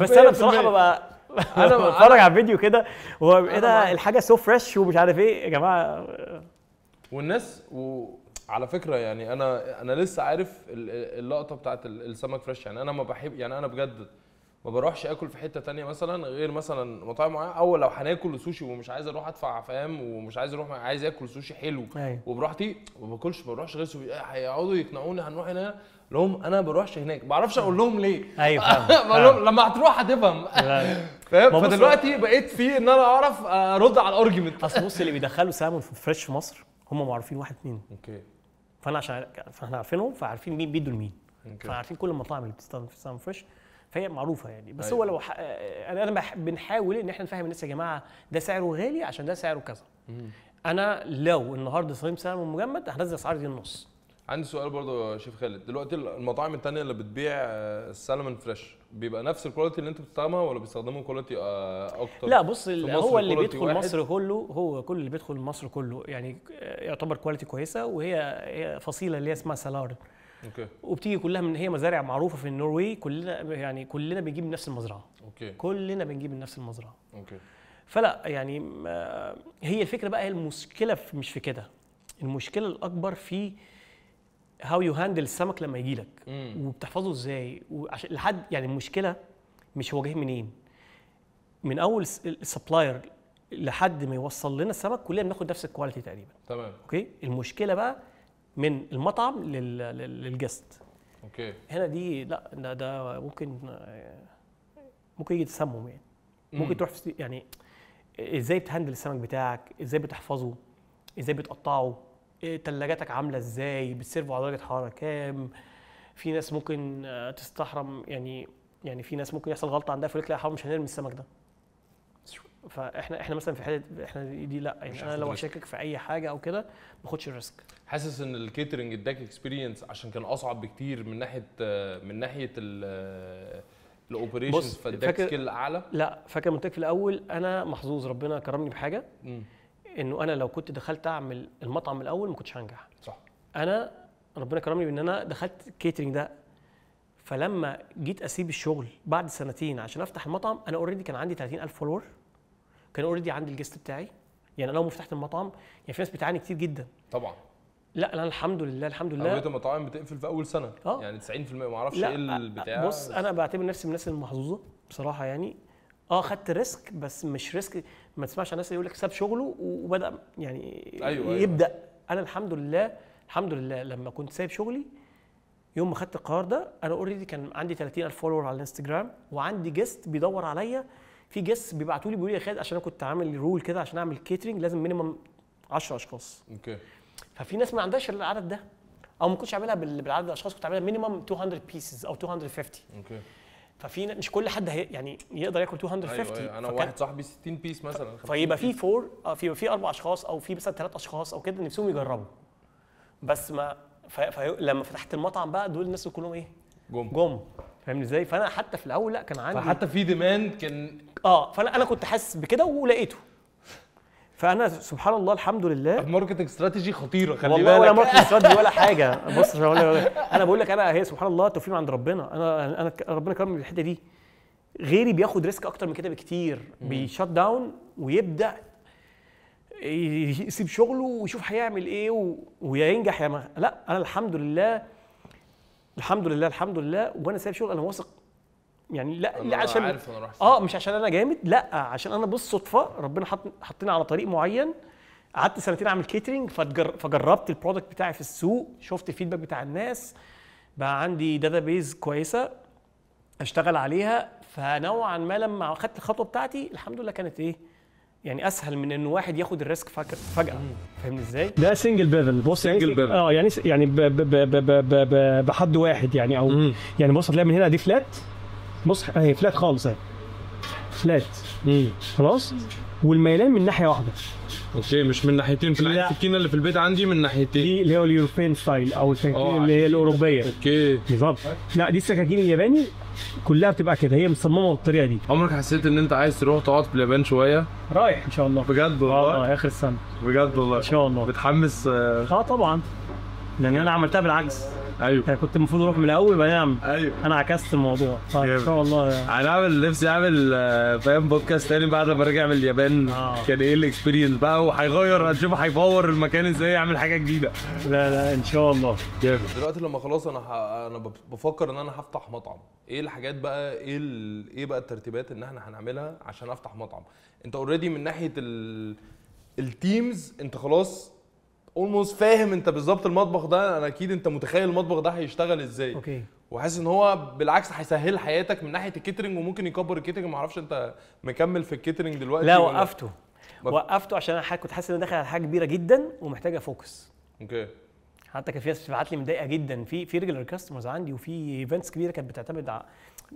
Speaker 1: بس انا بصراحه ببقى انا بتفرج على فيديو كده وهو ايه ده الحاجه سو فريش ومش عارف ايه يا جماعه.
Speaker 3: والناس على فكره يعني انا لسه عارف اللقطه بتاعت السمك فريش. يعني انا ما بحب، يعني انا بجد ما بروحش اكل في حته تانية مثلا غير مثلا مطاعم معينه، او لو هناكل سوشي ومش عايز اروح ادفع فاهم ومش عايز اروح عايز اكل سوشي حلو وبراحتي ما باكلش، ما بروحش غير سوشي. هيقعدوا يقنعوني هنروح هنا لهم انا ما بروحش هناك، ما بعرفش اقول لهم ليه.
Speaker 1: ايوه
Speaker 3: بقول لهم لما هتروح هتفهم فاهم. فدلوقتي بقيت في ان انا اعرف ارد على الارجيومنت.
Speaker 1: اصل بص اللي بيدخلوا سالمون فريش في مصر هم معروفين واحد اتنين.
Speaker 3: اوكي.
Speaker 1: فاحنا عارفينهم فعارفين مين بيدوا لمين. فعارفين كل المطاعم اللي بتستخدم في السالمون فريش فهي معروفه يعني. بس أيوة. هو لو انا بنحاول ان احنا نفهم الناس يا جماعه ده سعره غالي عشان ده سعره كذا. انا لو النهارده صايم سالمون مجمد هنزل اسعار دي النص.
Speaker 3: عندي سؤال برضه يا شيف خالد، دلوقتي المطاعم الثانيه اللي بتبيع السالمون فريش بيبقى نفس الكواليتي اللي انت بتستخدمها ولا بيستخدموا كواليتي اكتر؟
Speaker 1: لا بص هو اللي بيدخل مصر كله، هو كل اللي بيدخل مصر كله يعني يعتبر كواليتي كويسه، وهي فصيله اللي هي اسمها سالار.
Speaker 3: اوكي.
Speaker 1: وبتيجي كلها من هي مزارع معروفه في النرويج، كلنا بنجيب من نفس المزرعه.
Speaker 3: اوكي.
Speaker 1: كلنا بنجيب من نفس المزرعه.
Speaker 3: اوكي.
Speaker 1: فلا يعني هي الفكره بقى، هي المشكله مش في كده، المشكله الاكبر في هاو يو هاندل السمك لما يجي لك وبتحفظه ازاي وعشان لحد يعني المشكله مش هو جاي منين، من اول السبلاير لحد ما يوصل لنا السمك كلنا بناخد نفس الكواليتي تقريبا.
Speaker 3: تمام.
Speaker 1: اوكي. المشكله بقى من المطعم للجست.
Speaker 3: اوكي.
Speaker 1: هنا دي لا ده ممكن يجي تسمم يعني. ممكن تروح يعني ازاي بتهندل السمك بتاعك، ازاي بتحفظه، ازاي بتقطعه، تلاجاتك عامله ازاي، بتسيرفه على درجه حراره كام. في ناس ممكن تستحرم يعني في ناس ممكن يحصل غلطه عندها فيقول لك لا يا حرام مش هنرمي السمك ده. فاحنا مثلا في حته احنا دي لا يعني انا لو هشكك في اي حاجه او كده ما باخدش الريسك.
Speaker 3: حاسس ان الكيترنج اداك اكسبيرينس عشان كان اصعب بكتير من ناحيه الاوبريشنز، فاداك سكيل اعلى؟
Speaker 1: لا فاكر قلت لك في الاول انا محظوظ، ربنا كرمني بحاجه انه انا لو كنت دخلت اعمل المطعم من الاول ما كنتش هنجح.
Speaker 3: صح.
Speaker 1: انا ربنا كرمني بان انا دخلت الكيترنج ده، فلما جيت اسيب الشغل بعد سنتين عشان افتح المطعم انا اوريدي كان عندي 30,000 فولور، كان اوريدي عندي الجست بتاعي. يعني انا لو ما فتحت المطعم يعني في ناس بتعاني كتير جدا
Speaker 3: طبعا.
Speaker 1: لا انا الحمد لله
Speaker 3: اغلبيه المطاعم بتقفل في اول سنه. يعني 90% ما اعرفش ايه البتاع.
Speaker 1: بص انا بعتبر نفسي من الناس المحظوظه بصراحه يعني. خدت ريسك بس مش ريسك ما تسمعش عن الناس اللي يقول لك ساب شغله وبدا يعني
Speaker 3: أيوة.
Speaker 1: يبدا. انا الحمد لله لما كنت سايب شغلي يوم ما خدت القرار ده انا اوريدي كان عندي 30,000 فولور على الانستجرام، وعندي جست بيدور عليا. في جست بيبعتوا لي بيقولوا لي يا خالد عشان انا كنت عامل رول كده عشان اعمل كيترينج لازم مينيمم 10 اشخاص.
Speaker 3: اوكي.
Speaker 1: ففي ناس ما عندهاش العدد ده او ما كنتش عاملها بالعدد الاشخاص، كنت عاملها مينيمم 200 بيسز او 250.
Speaker 3: اوكي.
Speaker 1: ففي مش كل حد يعني يقدر ياكل 250.
Speaker 3: ايوه انا واحد صاحبي 60 بيس مثلا.
Speaker 1: فيبقى في 4 في 4 اشخاص او في مثلا 3 اشخاص او كده نفسهم يجربوا. بس ما لما فتحت المطعم بقى دول الناس كلهم ايه؟ جم. فاهمني ازاي؟ فانا حتى في الاول لا كان عندي
Speaker 3: فحتى في ديماند كان
Speaker 1: فانا كنت حاسس بكده ولقيته. فانا سبحان الله الحمد لله
Speaker 3: ماركتنج استراتيجي خطيره. خلي بالك
Speaker 1: والله ولا ماركتنج استراتيجي ولا حاجه. بص انا بقول لك هي سبحان الله توفيق من عند ربنا. انا ربنا كرمني في الحته دي. غيري بياخد ريسك اكتر من كده بكتير، بيشت داون ويبدا يسيب شغله ويشوف هيعمل ايه ويا ينجح يا ما. لا انا الحمد لله وانا سايب شغل انا واثق يعني. لا عشان
Speaker 3: عارف انا رايح
Speaker 1: مش عشان انا جامد، لا عشان انا بالصدفه ربنا حطني على طريق معين. قعدت سنتين اعمل كيترينج فجربت البرودكت بتاعي في السوق، شفت الفيدباك بتاع الناس، بقى عندي داتابيز كويسه اشتغل عليها. فنوعا ما لما اخدت الخطوه بتاعتي الحمد لله كانت ايه يعني اسهل من ان واحد ياخد الريسك فجاه. فاهمني ازاي؟ ده سنجل بيفل. بص يعني بحد واحد يعني او يعني بص هتلاقي من هنا دي فلات. بص اهي فلات خالص اهي فلات خلاص، والميلان من ناحيه واحده.
Speaker 3: اوكي مش من ناحيتين. في السكينه اللي في البيت عندي من ناحيتين.
Speaker 1: دي اللي هو اليوروبيان ستايل او السكاكين اللي هي الاوروبيه.
Speaker 3: اوكي
Speaker 1: بالظبط. لا دي السكاكين الياباني كلها بتبقى كده، هي مصممه بالطريقه دي.
Speaker 3: عمرك حسيت ان انت عايز تروح تقعد في اليابان شويه؟
Speaker 1: رايح ان شاء الله.
Speaker 3: بجد والله؟
Speaker 1: اخر السنه.
Speaker 3: بجد والله؟
Speaker 1: ان شاء الله.
Speaker 3: متحمس؟
Speaker 1: طبعا، لان انا عملتها بالعكس.
Speaker 3: ايوه
Speaker 1: يعني كنت المفروض اروح من الاول بعدين
Speaker 3: ايوه
Speaker 1: انا عكست الموضوع. ان شاء الله
Speaker 3: انا نفسي اعمل فاهم بودكاست تاني بعد ما ارجع من اليابان. كان ايه الاكسبيرينس بقى وهيغير، هنشوف هيطور المكان ازاي، يعمل حاجه جديده.
Speaker 1: لا ان شاء الله.
Speaker 3: دلوقتي لما خلاص انا بفكر ان انا هفتح مطعم، ايه الحاجات بقى، ايه بقى الترتيبات ان احنا هنعملها عشان افتح مطعم؟ انت اوريدي من ناحيه التيمز انت خلاص اولموست فاهم انت بالظبط المطبخ ده، انا اكيد انت متخيل المطبخ ده هيشتغل ازاي.
Speaker 1: اوكي.
Speaker 3: وحاسس ان هو بالعكس هيسهل حياتك من ناحيه الكيترنج، وممكن يكبر الكيترنج. ما اعرفش انت مكمل في الكيترنج دلوقتي؟
Speaker 1: لا وقفته عشان انا كنت حاسس ان انا داخل على حاجه كبيره جدا ومحتاجه فوكس.
Speaker 3: اوكي.
Speaker 1: حتى كان في ناس بتبعت لي متضايقه جدا في ريجولار كاستمرز عندي، وفي ايفنتس كبيره كانت بتعتمد على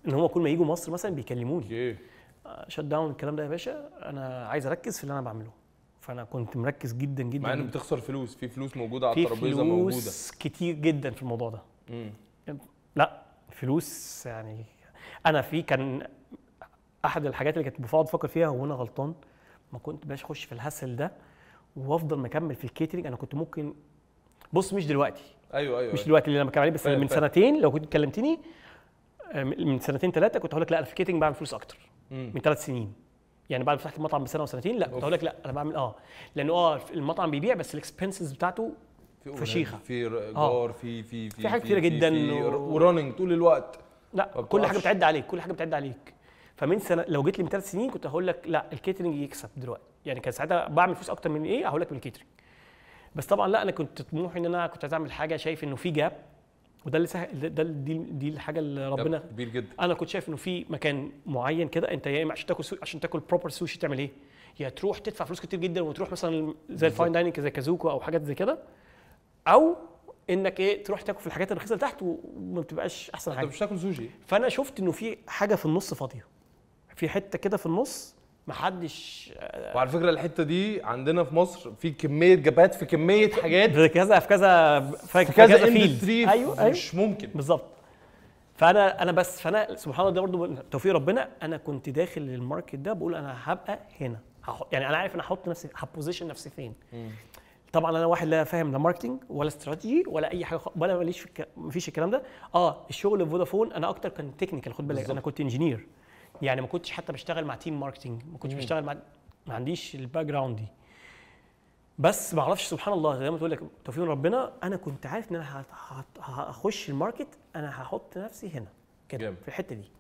Speaker 1: ان هم كل ما يجوا مصر مثلا بيكلموني.
Speaker 3: اوكي.
Speaker 1: شت داون الكلام ده يا باشا، انا عايز اركز في اللي انا بعمله. فانا كنت مركز جدا جدا.
Speaker 3: مع انك بتخسر فلوس، في فلوس موجوده على الترابيزه، موجوده
Speaker 1: في فلوس كتير جدا في الموضوع ده. لا فلوس يعني انا كان احد الحاجات اللي كنت بفضل افكر فيها وانا غلطان، ما كنت باش اخش في الهسل ده وافضل مكمل في الكيترينج. انا كنت ممكن بص مش دلوقتي.
Speaker 3: ايوه
Speaker 1: مش دلوقتي اللي انا بتكلم عليه، بس من سنتين لو كنت كلمتني من سنتين 3 كنت هقول لك لا انا في الكيترينج بعمل فلوس اكتر. من 3 سنين يعني بعد ما فتحت المطعم بسنه وسنتين لا كنت هقول لك لا انا بعمل لانه المطعم بيبيع بس الاكسبنسز بتاعته فشيخه،
Speaker 3: في ايجار، في
Speaker 1: حاجات كتيره جدا
Speaker 3: وراننج طول الوقت.
Speaker 1: لا كل حاجه بتعد عليك. فمن سنه لو جيت لي من 3 سنين كنت هقول لك لا الكيترينج يكسب دلوقتي، يعني كان ساعتها بعمل فلوس اكتر من ايه هقول لك من الكيترينج. بس طبعا لا انا كنت طموحي ان انا كنت عايز اعمل حاجه شايف انه في جاب، وده اللي دي الحاجه اللي ربنا
Speaker 3: كبير جدا.
Speaker 1: انا كنت شايف انه في مكان معين كده انت يا اما عشان تاكل بروبر سوشي تعمل ايه؟ يا تروح تدفع فلوس كتير جدا وتروح مثلا زي الفاين دايننج زي كازوكو او حاجات زي كده، او انك تروح تاكل في الحاجات الرخيصه اللي تحت وما بتبقاش احسن حاجه.
Speaker 3: انت مش تاكل سوشي.
Speaker 1: فانا شفت انه في حاجه في النص فاضيه، في حته كده في النص محدش.
Speaker 3: وعلى فكره الحته دي عندنا في مصر في كميه جابات في كميه حاجات
Speaker 1: في كذا
Speaker 3: اندستري.
Speaker 1: أيوة.
Speaker 3: مش ممكن
Speaker 1: بالظبط. فانا سبحان الله ده برضه توفيق ربنا. انا كنت داخل الماركت ده بقول انا هبقى هنا، يعني انا عارف انا هحط نفسي هبوزيشن نفسي فين. طبعا انا واحد لا فاهم لا ماركتنج ولا استراتيجي ولا اي حاجه ولا ماليش مفيش الكلام ده. الشغل في فودافون انا اكتر كان تكنيكال، خد بالك انا كنت انجينير، يعني ما كنتش حتى بشتغل مع تيم ماركتنج، ما كنتش بشتغل ما عنديش الباك جراوند دي. بس ما اعرفش سبحان الله زي ما تقول لك توفيق ربنا، انا كنت عارف ان انا هخش الماركت، انا هحط نفسي هنا كده في الحته دي.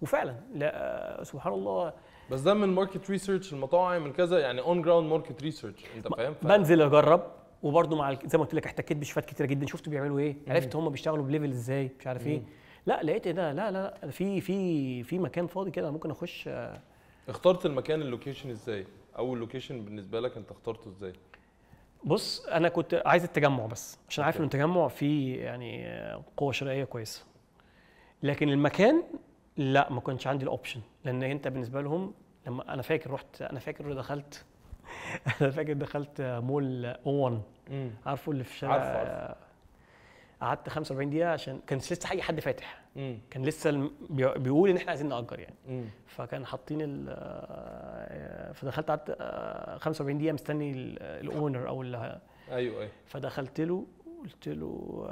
Speaker 1: وفعلا لا سبحان الله.
Speaker 3: بس ده من ماركت ريسيرش المطاعم من كذا، يعني اون جراوند ماركت ريسيرش انت فاهم.
Speaker 1: بنزل اجرب، وبرده مع زي ما قلت لك احتكيت بشفات كتيره جدا، شفت بيعملوا ايه، عرفت هم بيشتغلوا بليفل ازاي مش عارف ايه. لا لقيت ده لا في مكان فاضي كده ممكن اخش.
Speaker 3: اخترت المكان اللوكيشن ازاي؟ اول لوكيشن بالنسبه لك انت اخترته ازاي؟
Speaker 1: بص انا كنت عايز التجمع بس عشان عارف ان التجمع فيه يعني قوه شرائيه كويسه، لكن المكان لا ما كنتش عندي الاوبشن، لان انت بالنسبه لهم لما انا فاكر دخلت انا فاكر دخلت مول اون، عارفه اللي في الشارع؟
Speaker 3: عارفه.
Speaker 1: قعدت 45 دقيقه عشان كان لسه اي حد فاتح، كان لسه بيقول ان احنا عايزين نأجر يعني. فكان حاطين فدخلت قعدت 45 دقيقه مستني الاونر او
Speaker 3: ايوه.
Speaker 1: فدخلت له قلت له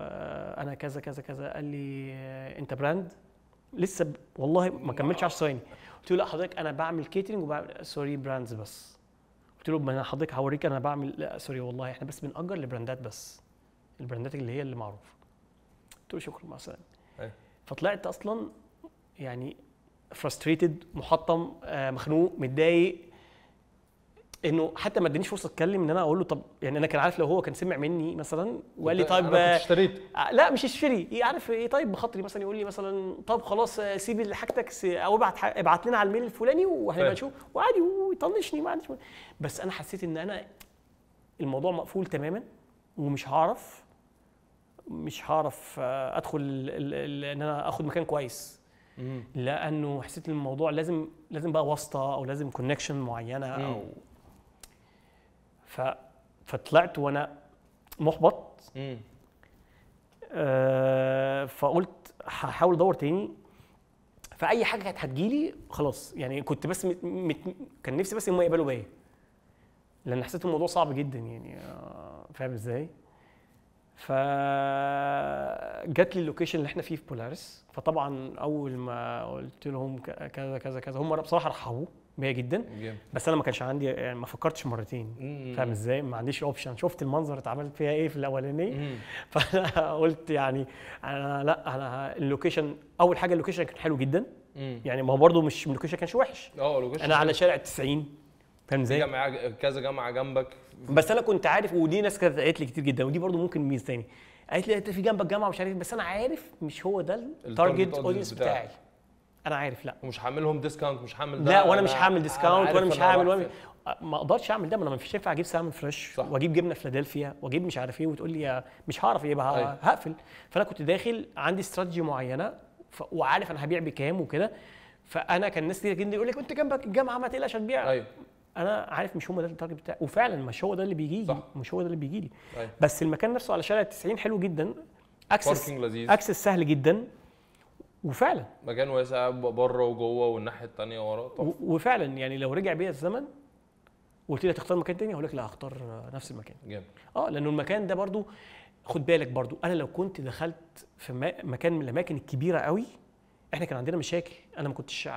Speaker 1: انا كذا كذا كذا. قال لي انت براند؟ لسه والله ما كملتش 10 ثواني. قلت له لا حضرتك انا بعمل كيترينج وبعمل سوري براندز بس. قلت له ما انا حضرتك هوريك انا بعمل، لا سوري والله احنا بس بنأجر لبراندات بس، البراندات اللي هي اللي معروفه. قلت له شكرا مع السلامه. فطلعت اصلا يعني فرستريتد، محطم، مخنوق، متضايق، انه حتى ما ادانيش فرصه اتكلم ان انا اقول له طب يعني انا كان عارف لو هو كان سمع مني مثلا وقال لي طيب
Speaker 3: انا كنت اشتريت.
Speaker 1: لا مش اشتري، عارف ايه، طيب بخاطري مثلا يقول لي مثلا طب خلاص سيب حاجتك او ابعت لنا على الميل الفلاني وهنبقى نشوف، وعادي ويطنشني ما عنديش. بس انا حسيت ان انا الموضوع مقفول تماما ومش هعرف ادخل ان انا اخد مكان كويس، لانه حسيت ان الموضوع لازم بقى واسطه او لازم كونكشن معينه او فطلعت وانا محبط. فقلت هحاول ادور تاني، فاي حاجه كانت هتجيلي خلاص يعني. كنت بس كان نفسي بس هم يقبلوا بيا، لان حسيت الموضوع صعب جدا يعني، فاهم ازاي؟ فجات لي اللوكيشن اللي احنا فيه في بولاريس. فطبعا اول ما قلت لهم كذا كذا كذا، هم بصراحه رحبوا بيا جدا، بس انا ما كانش عندي يعني، ما فكرتش مرتين، فاهم ازاي؟ ما عنديش اوبشن. شفت المنظر اتعملت فيها ايه في الاولانيه، فانا قلت يعني انا اللوكيشن، اول حاجه اللوكيشن كان حلو جدا يعني، ما هو برده مش اللوكيشن كانش وحش، انا على شارع 90، فاهم ازاي؟
Speaker 3: كذا جامعه جنبك.
Speaker 1: بس انا كنت عارف، ودي ناس كانت قالت لي كتير جدا، ودي برده ممكن ميزه ثاني، قالت لي انت في جنبك جامعه مش عارف، بس انا عارف مش هو ده التارجت اودينس بتاعي. انا عارف لا
Speaker 3: مش هعملهم ديسكاونت، مش هعمل ده،
Speaker 1: لا وانا مش هعمل ديسكاونت وانا مش هعمل ما اقدرش اعمل ده، ما انا مش هينفع اجيب سالمون فريش واجيب جبنه فيلادلفيا واجيب مش عارف ايه وتقول لي مش هعرف يبقى هقفل. فانا كنت داخل عندي استراتيجي معينه وعارف انا هبيع بكام وكده. فانا كان الناس كتير جدا يقول لك انت جنبك الجامعه ما تقلقش هتبيع.
Speaker 3: ايوه
Speaker 1: انا عارف مش هو ده التارجت بتاعي، وفعلا مش هو ده اللي بيجي لي، مش هو ده اللي بيجي لي. بس المكان نفسه على شارع 90 حلو جدا، اكسس سهل جدا، وفعلا
Speaker 3: مكان واسع بره وجوه والناحيه الثانيه ورا.
Speaker 1: وفعلا يعني لو رجع بيا الزمن وقلت لي هتختار مكان تاني هقول لك لا هختار نفس المكان.
Speaker 3: جامد.
Speaker 1: لانه المكان ده برضو خد بالك برضو، انا لو كنت دخلت في مكان من الاماكن الكبيره قوي، احنا كان عندنا مشاكل، انا ما كنتش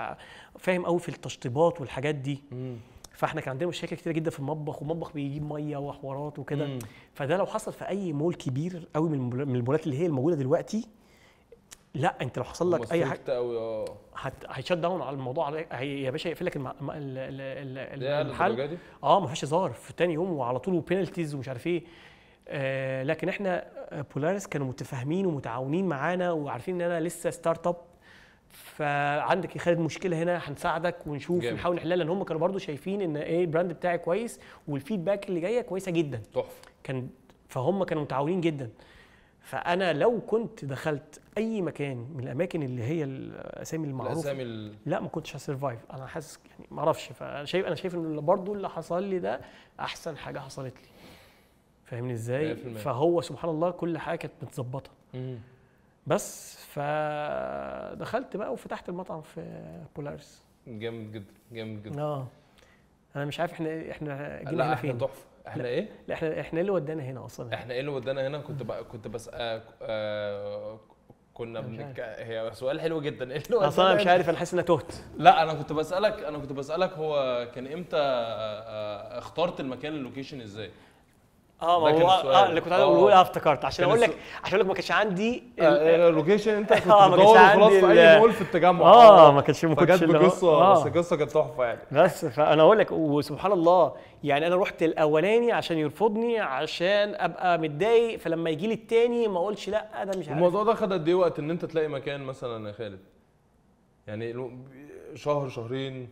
Speaker 1: فاهم قوي في التشطيبات والحاجات دي. فاحنا كان عندنا مشاكل كتير جدا في المطبخ، ومطبخ بيجيب ميه وحوارات وكده. فده لو حصل في اي مول كبير قوي من المولات اللي هي الموجوده دلوقتي، لا انت لو حصل لك اي حاجه قوي هيشت داون على الموضوع، يا باشا يقفل لك المحل. ما فيهاش هزار في تاني يوم وعلى طول وبينالتيز ومش عارف ايه. لكن احنا بولاريس كانوا متفاهمين ومتعاونين معانا وعارفين ان انا لسه ستارت اب، فعندك يا خالد مشكله هنا هنساعدك ونشوف نحاول نحلها، لان هم كانوا برضو شايفين ان البراند بتاعي كويس والفيدباك اللي جايه كويسه جدا
Speaker 3: تحفه.
Speaker 1: فهم كانوا متعاونين جدا. فانا لو كنت دخلت اي مكان من الاماكن اللي هي الاسامي المعروفه لا ما كنتش هسرفايف. انا حاسس يعني ما اعرفش، فانا شايف ان برضو اللي حصل لي ده احسن حاجه حصلت لي، فاهمني ازاي؟ فهو سبحان الله كل حاجه كانت متظبطه. بس فدخلت بقى وفتحت المطعم في بولاريس.
Speaker 3: جامد جدا جامد جدا.
Speaker 1: انا مش عارف احنا جينا هنا فين.
Speaker 3: تحفه. احنا ايه؟
Speaker 1: لا احنا ايه اللي ودانا هنا اصلا؟
Speaker 3: احنا ايه اللي ودانا هنا؟ كنت بس كنا هي سؤال حلو جدا. ايه اللي ودانا
Speaker 1: اصلا انا مش عارف، انا حاسس ان انا تهت.
Speaker 2: لا انا كنت بسالك هو كان امتى اخترت المكان اللوكيشن ازاي؟
Speaker 1: اللي كنت عايز اقوله افتكرت عشان اقول لك ما كانش عندي
Speaker 3: اللوكيشن. انت كنت بتدور خلاص في اي مول في التجمع.
Speaker 1: ما كنتش
Speaker 3: بقصه بس القصه كانت تحفه يعني.
Speaker 1: بس فانا اقول لك وسبحان الله يعني انا رحت الاولاني عشان يرفضني عشان ابقى متضايق، فلما يجي لي الثاني ما اقولش لا ده مش عارف.
Speaker 3: الموضوع ده خد قد ايه وقت ان انت تلاقي مكان مثلا يا خالد؟ يعني شهر شهرين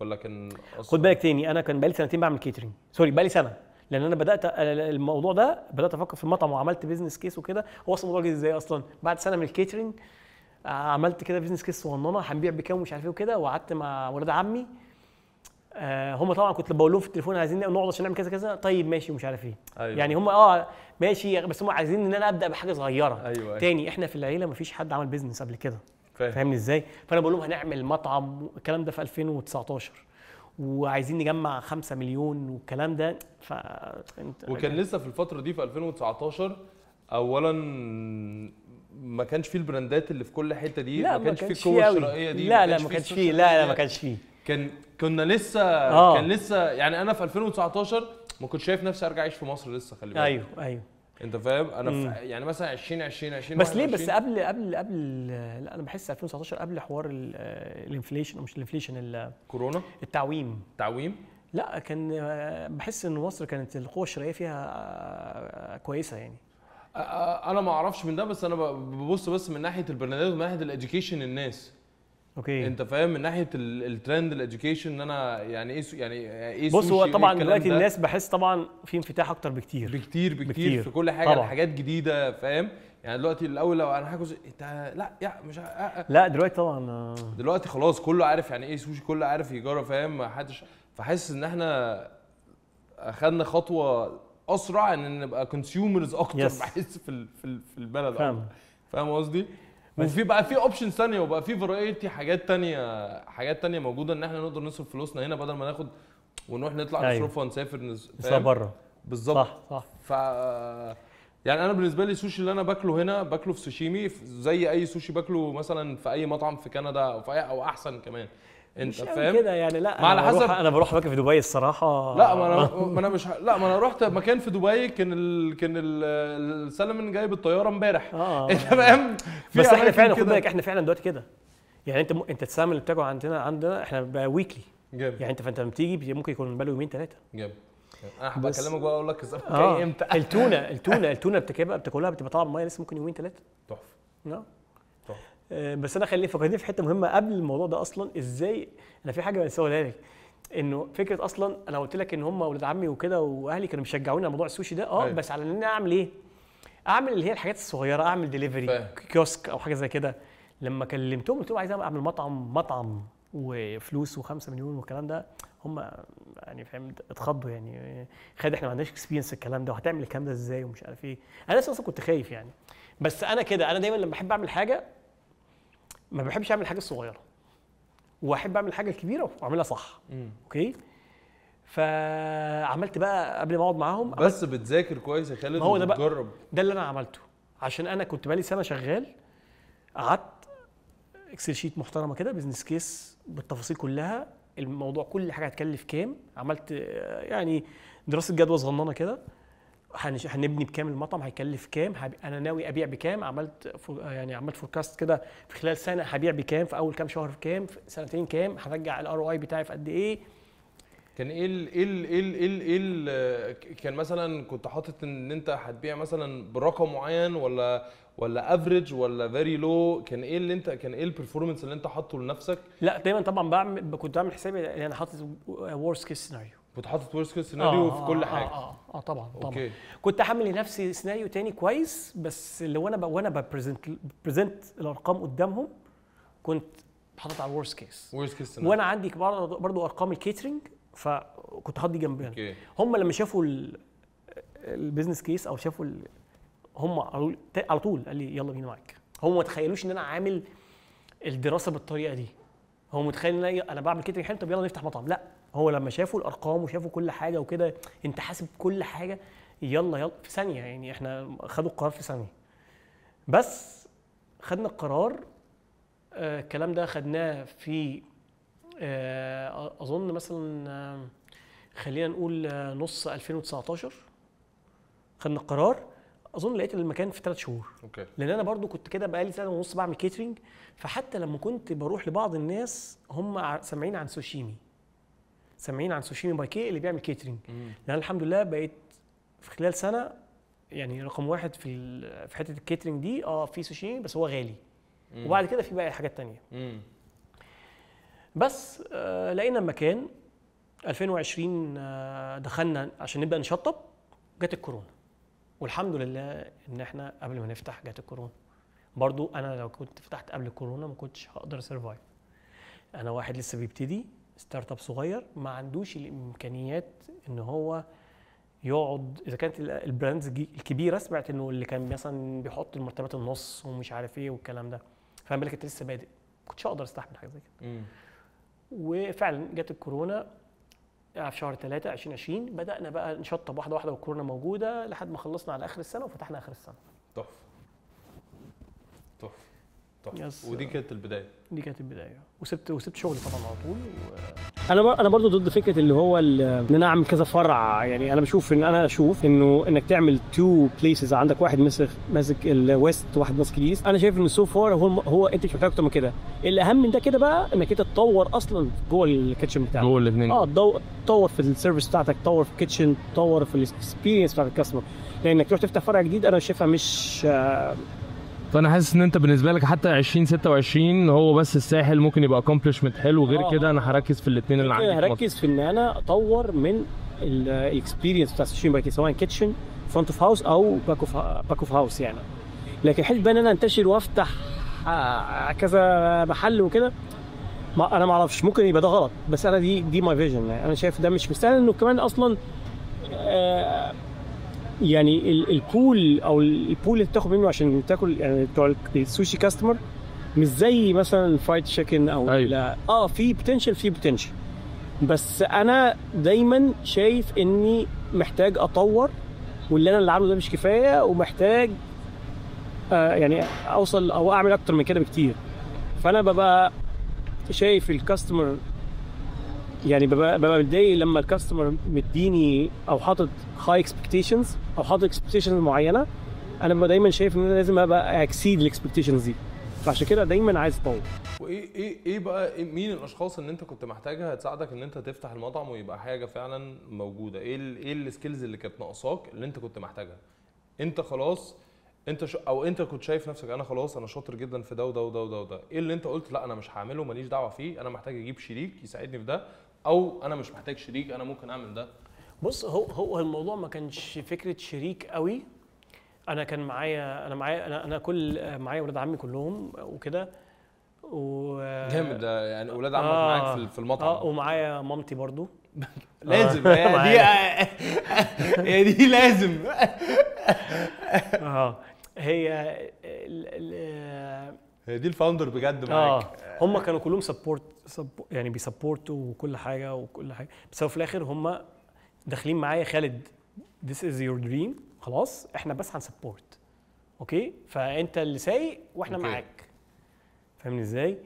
Speaker 3: ولا كان
Speaker 1: خد بالك تاني، انا كان بقالي سنتين بعمل كيترينج، بقالي سنه، لان انا بدات الموضوع ده بدات افكر في المطعم وعملت بيزنس كيس وكده. هو اصلا الموضوع جه ازاي اصلا؟ بعد سنه من الكيترينج عملت كده بيزنس كيس صغننه هنبيع بكام ومش عارف ايه وكده، وقعدت مع ولاد عمي. هم طبعا كنت بقول لهم في التليفون عايزين نقعد عشان نعمل كذا كذا، طيب ماشي ومش عارف ايه.
Speaker 3: أيوة.
Speaker 1: يعني هم ماشي، بس هم عايزين ان انا ابدا بحاجه صغيره.
Speaker 3: أيوة.
Speaker 1: تاني احنا في العيله مفيش حد عمل بيزنس قبل كده،
Speaker 3: فاهم.
Speaker 1: فاهمني ازاي؟ فانا بقول لهم هنعمل مطعم، الكلام ده في 2019، وعايزين نجمع 5 مليون والكلام ده.
Speaker 3: وكان لسه في الفتره دي في 2019 اولا ما كانش فيه البراندات اللي في كل حته دي،
Speaker 1: لا
Speaker 3: ما كانش فيه
Speaker 1: فيه
Speaker 3: القوه
Speaker 1: قوي.
Speaker 3: الشرائيه دي،
Speaker 1: لا ما كانش فيه، لا ما كانش فيه.
Speaker 3: كنا لسه كان لسه يعني انا في 2019 ما كنتش شايف نفسي ارجع اعيش في مصر لسه، خلي بالك.
Speaker 1: ايوه
Speaker 3: انت فاهم. انا في يعني مثلا 2020
Speaker 1: بس ليه؟ بس قبل لا انا بحس 2019 قبل حوار الانفليشن، مش الانفليشن،
Speaker 3: كورونا،
Speaker 1: التعويم. لا كان بحس ان مصر كانت القوه الشرائيه فيها كويسه يعني.
Speaker 3: انا ما اعرفش من ده، بس انا ببص بس من ناحيه البراندات ومن ناحيه الاديوكيشن الناس.
Speaker 1: اوكي
Speaker 3: انت فاهم، من ناحيه الترند الاديوكيشن ان انا يعني ايه
Speaker 1: بص هو طبعا دلوقتي الناس بحس طبعا في انفتاح اكتر بكتير
Speaker 3: في كل حاجه طبعا. حاجات جديده، فاهم يعني. دلوقتي الاول لو انا هاكل لا يا مش
Speaker 1: لا دلوقتي طبعا
Speaker 3: دلوقتي خلاص كله عارف يعني ايه سوشي، كله عارف يجرب، فاهم. ما حدش، فحاسس ان احنا اخذنا خطوه اسرع ان نبقى كونسيومرز اكتر. بحس في البلد فاهم قصدي. وفي بقى في اوبشنز ثانيه، وبقى في فرايتي حاجات تانية موجوده ان احنا نقدر نصرف فلوسنا هنا بدل ما ناخد ونروح نطلع نصرفها ونسافر
Speaker 1: نصرف بره.
Speaker 3: بالظبط صح. يعني انا بالنسبه لي السوشي اللي انا باكله هنا باكله في سوشيمي زي اي سوشي باكله مثلا في اي مطعم في كندا او في او احسن كمان. انت فاهم
Speaker 1: كده يعني. لا
Speaker 3: ما على حسب.
Speaker 1: انا بروح باكل في دبي الصراحه.
Speaker 3: لا ما انا مش لا ما انا رحت مكان في دبي كان السلمون جاي بالطياره امبارح. انت فاهم.
Speaker 1: بس احنا فعلا خد بالك احنا فعلا دلوقتي كده يعني. انت السلمون اللي بتاكله عندنا احنا بقى ويكلي
Speaker 3: جامد.
Speaker 1: يعني فانت لما تيجي ممكن يكون بقاله يومين 3
Speaker 3: جامد. انا هبقى اكلمك بقى اقول لك السمك جاي امتى.
Speaker 1: التونه بتاكلها بتبقى طالعه بميه لسه ممكن يومين 3.
Speaker 3: تحفه.
Speaker 1: بس انا فكرتني في حته مهمه قبل الموضوع ده اصلا. ازاي انا في حاجه بنساها لك، انه فكره اصلا انا قلت لك ان هم اولاد عمي وكده واهلي كانوا بيشجعوني على موضوع السوشي ده. بس على ان انا اعمل ايه، اعمل اللي هي الحاجات الصغيره، اعمل ديليفري كيوسك او حاجه زي كده. لما كلمتهم قلت لهم عايز اعمل مطعم وفلوس و5 مليون والكلام ده، هم يعني فاهم اتخضوا يعني. خالد احنا ما عندناش اكسبيرينس الكلام ده، وهتعمل الكلام ده ازاي ومش عارف ايه. انا اصلا كنت خايف يعني. بس انا كده، انا دايما لما بحب اعمل حاجه ما بحبش اعمل الحاجه الصغيره، واحب اعمل الحاجه الكبيره واعملها صح. اوكي. فعملت بقى قبل ما اقعد معاهم
Speaker 3: بس بتذاكر كويس يا خالد وبتجرب.
Speaker 1: ده اللي انا عملته، عشان انا كنت بقالي سنه شغال. قعدت اكسل شيت محترمه كده، بزنس كيس بالتفاصيل كلها، الموضوع كل حاجه هتكلف كام. عملت يعني دراسه جدوى صغننه كده، هنبني بكام المطعم، هيكلف كام، انا ناوي ابيع بكام. عملت فوركاست كده في خلال سنه هبيع بكام، في اول كام شهر في كام، في سنتين كام، هرجع الار او اي بتاعي في قد ايه.
Speaker 3: كان كان مثلا كنت حاطط ان انت هتبيع مثلا برقم معين ولا افريج ولا فيري لو؟ كان ايه البرفورمانس اللي انت حاطه لنفسك؟
Speaker 1: لا دايما طبعا كنت بعمل حسابي يعني حاطط ورست كيس سيناريو.
Speaker 3: كنت حاطط ورست كيس سيناريو في كل حاجه.
Speaker 1: طبعا
Speaker 3: أوكي.
Speaker 1: كنت احمل لنفسي سيناريو تاني كويس، بس اللي وانا ببريزنت الارقام قدامهم كنت حاطط على الورست كيس وانا عندي برضو ارقام الكيترينج، فكنت حاطط دي جنبي. هم لما شافوا البيزنس كيس او شافوا هم على طول قال لي يلا بينا معاك. هم ما تخيلوش ان انا عامل الدراسه بالطريقه دي. هو متخيل ان انا بعمل كيترينج حلو، طب يلا نفتح مطعم. لا، هو لما شافوا الارقام وشافوا كل حاجه وكده، انت حاسب كل حاجه، يلا في ثانيه يعني. احنا خدوا القرار في ثانيه، بس خدنا القرار. الكلام ده خدناه في اظن مثلا خلينا نقول نص 2019 خدنا القرار. اظن لقيت المكان في 3 شهور.
Speaker 3: اوكي.
Speaker 1: لان انا برضو كنت كده بقالي سنه ونص بعمل كيترينج، فحتى لما كنت بروح لبعض الناس هم سامعين عن سوشيمي باي كي اللي بيعمل كيترينج. لان الحمد لله بقيت في خلال سنه يعني رقم 1 في حته الكيترينج دي. في سوشيمي بس هو غالي. وبعد كده في بقى حاجات تانية. بس لقينا المكان 2020 دخلنا عشان نبدا نشطب، جت الكورونا. والحمد لله ان احنا قبل ما نفتح جت الكورونا، برضو انا لو كنت فتحت قبل الكورونا ما كنتش هقدر اسرفايف. انا واحد لسه بيبتدي ستارت اب صغير، ما عندوش الامكانيات ان هو يقعد. اذا كانت البراندز الكبيره سمعت انه اللي كان مثلا بيحط المرتبات النص ومش عارف ايه والكلام ده، فاهم بالك انت لسه بادئ، ما كنتش اقدر استحمل حاجه زي كده. وفعلا جت الكورونا في شهر 3 2020، بدانا بقى نشطب واحده واحده والكورونا موجوده لحد ما خلصنا على اخر السنه وفتحنا اخر السنه.
Speaker 3: تحفه تحفه تحفه.
Speaker 1: يس.
Speaker 3: ودي كانت البدايه.
Speaker 1: دي كانت البدايه، وسبت شغلي طبعا على طول.
Speaker 4: انا برضو ضد فكره اللي هو ان انا اعمل كذا فرع. يعني انا اشوف انه انك تعمل تو بليسز، عندك واحد ماسك الويست وواحد ماسك الايست. انا شايف انه سو فار هو انت مش محتاج اكتر من كده. الاهم من ده كده بقى انك انت تطور اصلا جوه الكيتشن بتاعك،
Speaker 2: جوه الاثنين.
Speaker 4: تطور في السيرفيس بتاعتك، تطور في الكيتشن، تطور في الاكسبيرينس بتاعت الكاستمر. لانك تروح تفتح فرع جديد انا شايفها مش
Speaker 2: فانا حاسس ان انت بالنسبه لك حتى 2026 هو بس الساحل ممكن يبقى اكومبلشمنت حلو. غير كده انا هركز في الاثنين اللي عندي.
Speaker 4: هركز في ان انا اطور من الاكسبيرينس بتاع السوشي ماركت، سواء كيتشن فرونت اوف هاوس او باك اوف هاوس يعني. لكن حته بقى ان انا انتشر وافتح كذا محل وكده، انا ما اعرفش، ممكن يبقى ده غلط، بس انا دي ماي فيجن. انا شايف ده مش مستاهل. انه كمان اصلا يعني البول اللي بتاخد منه عشان تاكل، يعني بتوع السوشي كاستمر مش زي مثلا فرايد تشيكن او لا. في بوتنشال بس انا دايما شايف اني محتاج اطور، واللي انا عامله ده مش كفايه، ومحتاج يعني اوصل او اعمل اكتر من كده بكتير. فانا ببقى شايف الكاستمر، يعني ببقى متضايق لما الكاستمر مديني او حاطط هاي اكسبكتيشنز او حاطط اكسبكتيشنز معينه. انا ببقى دايما شايف ان انا لازم ابقى اكسيد الاكسبكتيشنز دي، فعشان كده دايما عايز اطور.
Speaker 3: وايه بقى مين الاشخاص اللي انت كنت محتاجها تساعدك ان انت تفتح المطعم ويبقى حاجه فعلا موجوده؟ ايه السكيلز اللي كانت ناقصاك اللي انت كنت محتاجها؟ انت خلاص او انت كنت شايف نفسك انا خلاص انا شاطر جدا في ده وده وده وده وده، ايه اللي انت قلت لا انا مش هعمله، ماليش دعوه فيه، انا محتاج اجيب شريك يساعدني في ده، او انا مش محتاج شريك انا ممكن اعمل ده؟
Speaker 1: بص، هو الموضوع ما كانش فكره شريك قوي. انا كان معايا انا كل معايا ولاد عمي كلهم وكده
Speaker 3: جامد ده. يعني ولاد عمك معاك في المطعم؟
Speaker 1: ومعايا مامتي برضو.
Speaker 3: لازم هي دي لازم.
Speaker 1: هي
Speaker 3: دي الفاوندر بجد معاك.
Speaker 1: هم كانوا كلهم يعني بيسبورتوا وكل حاجه، بس في الاخر هم داخلين معايا خالد this is your dream، خلاص احنا بس هنسبورت، اوكي، فانت اللي سايق واحنا معاك، فاهمني ازاي؟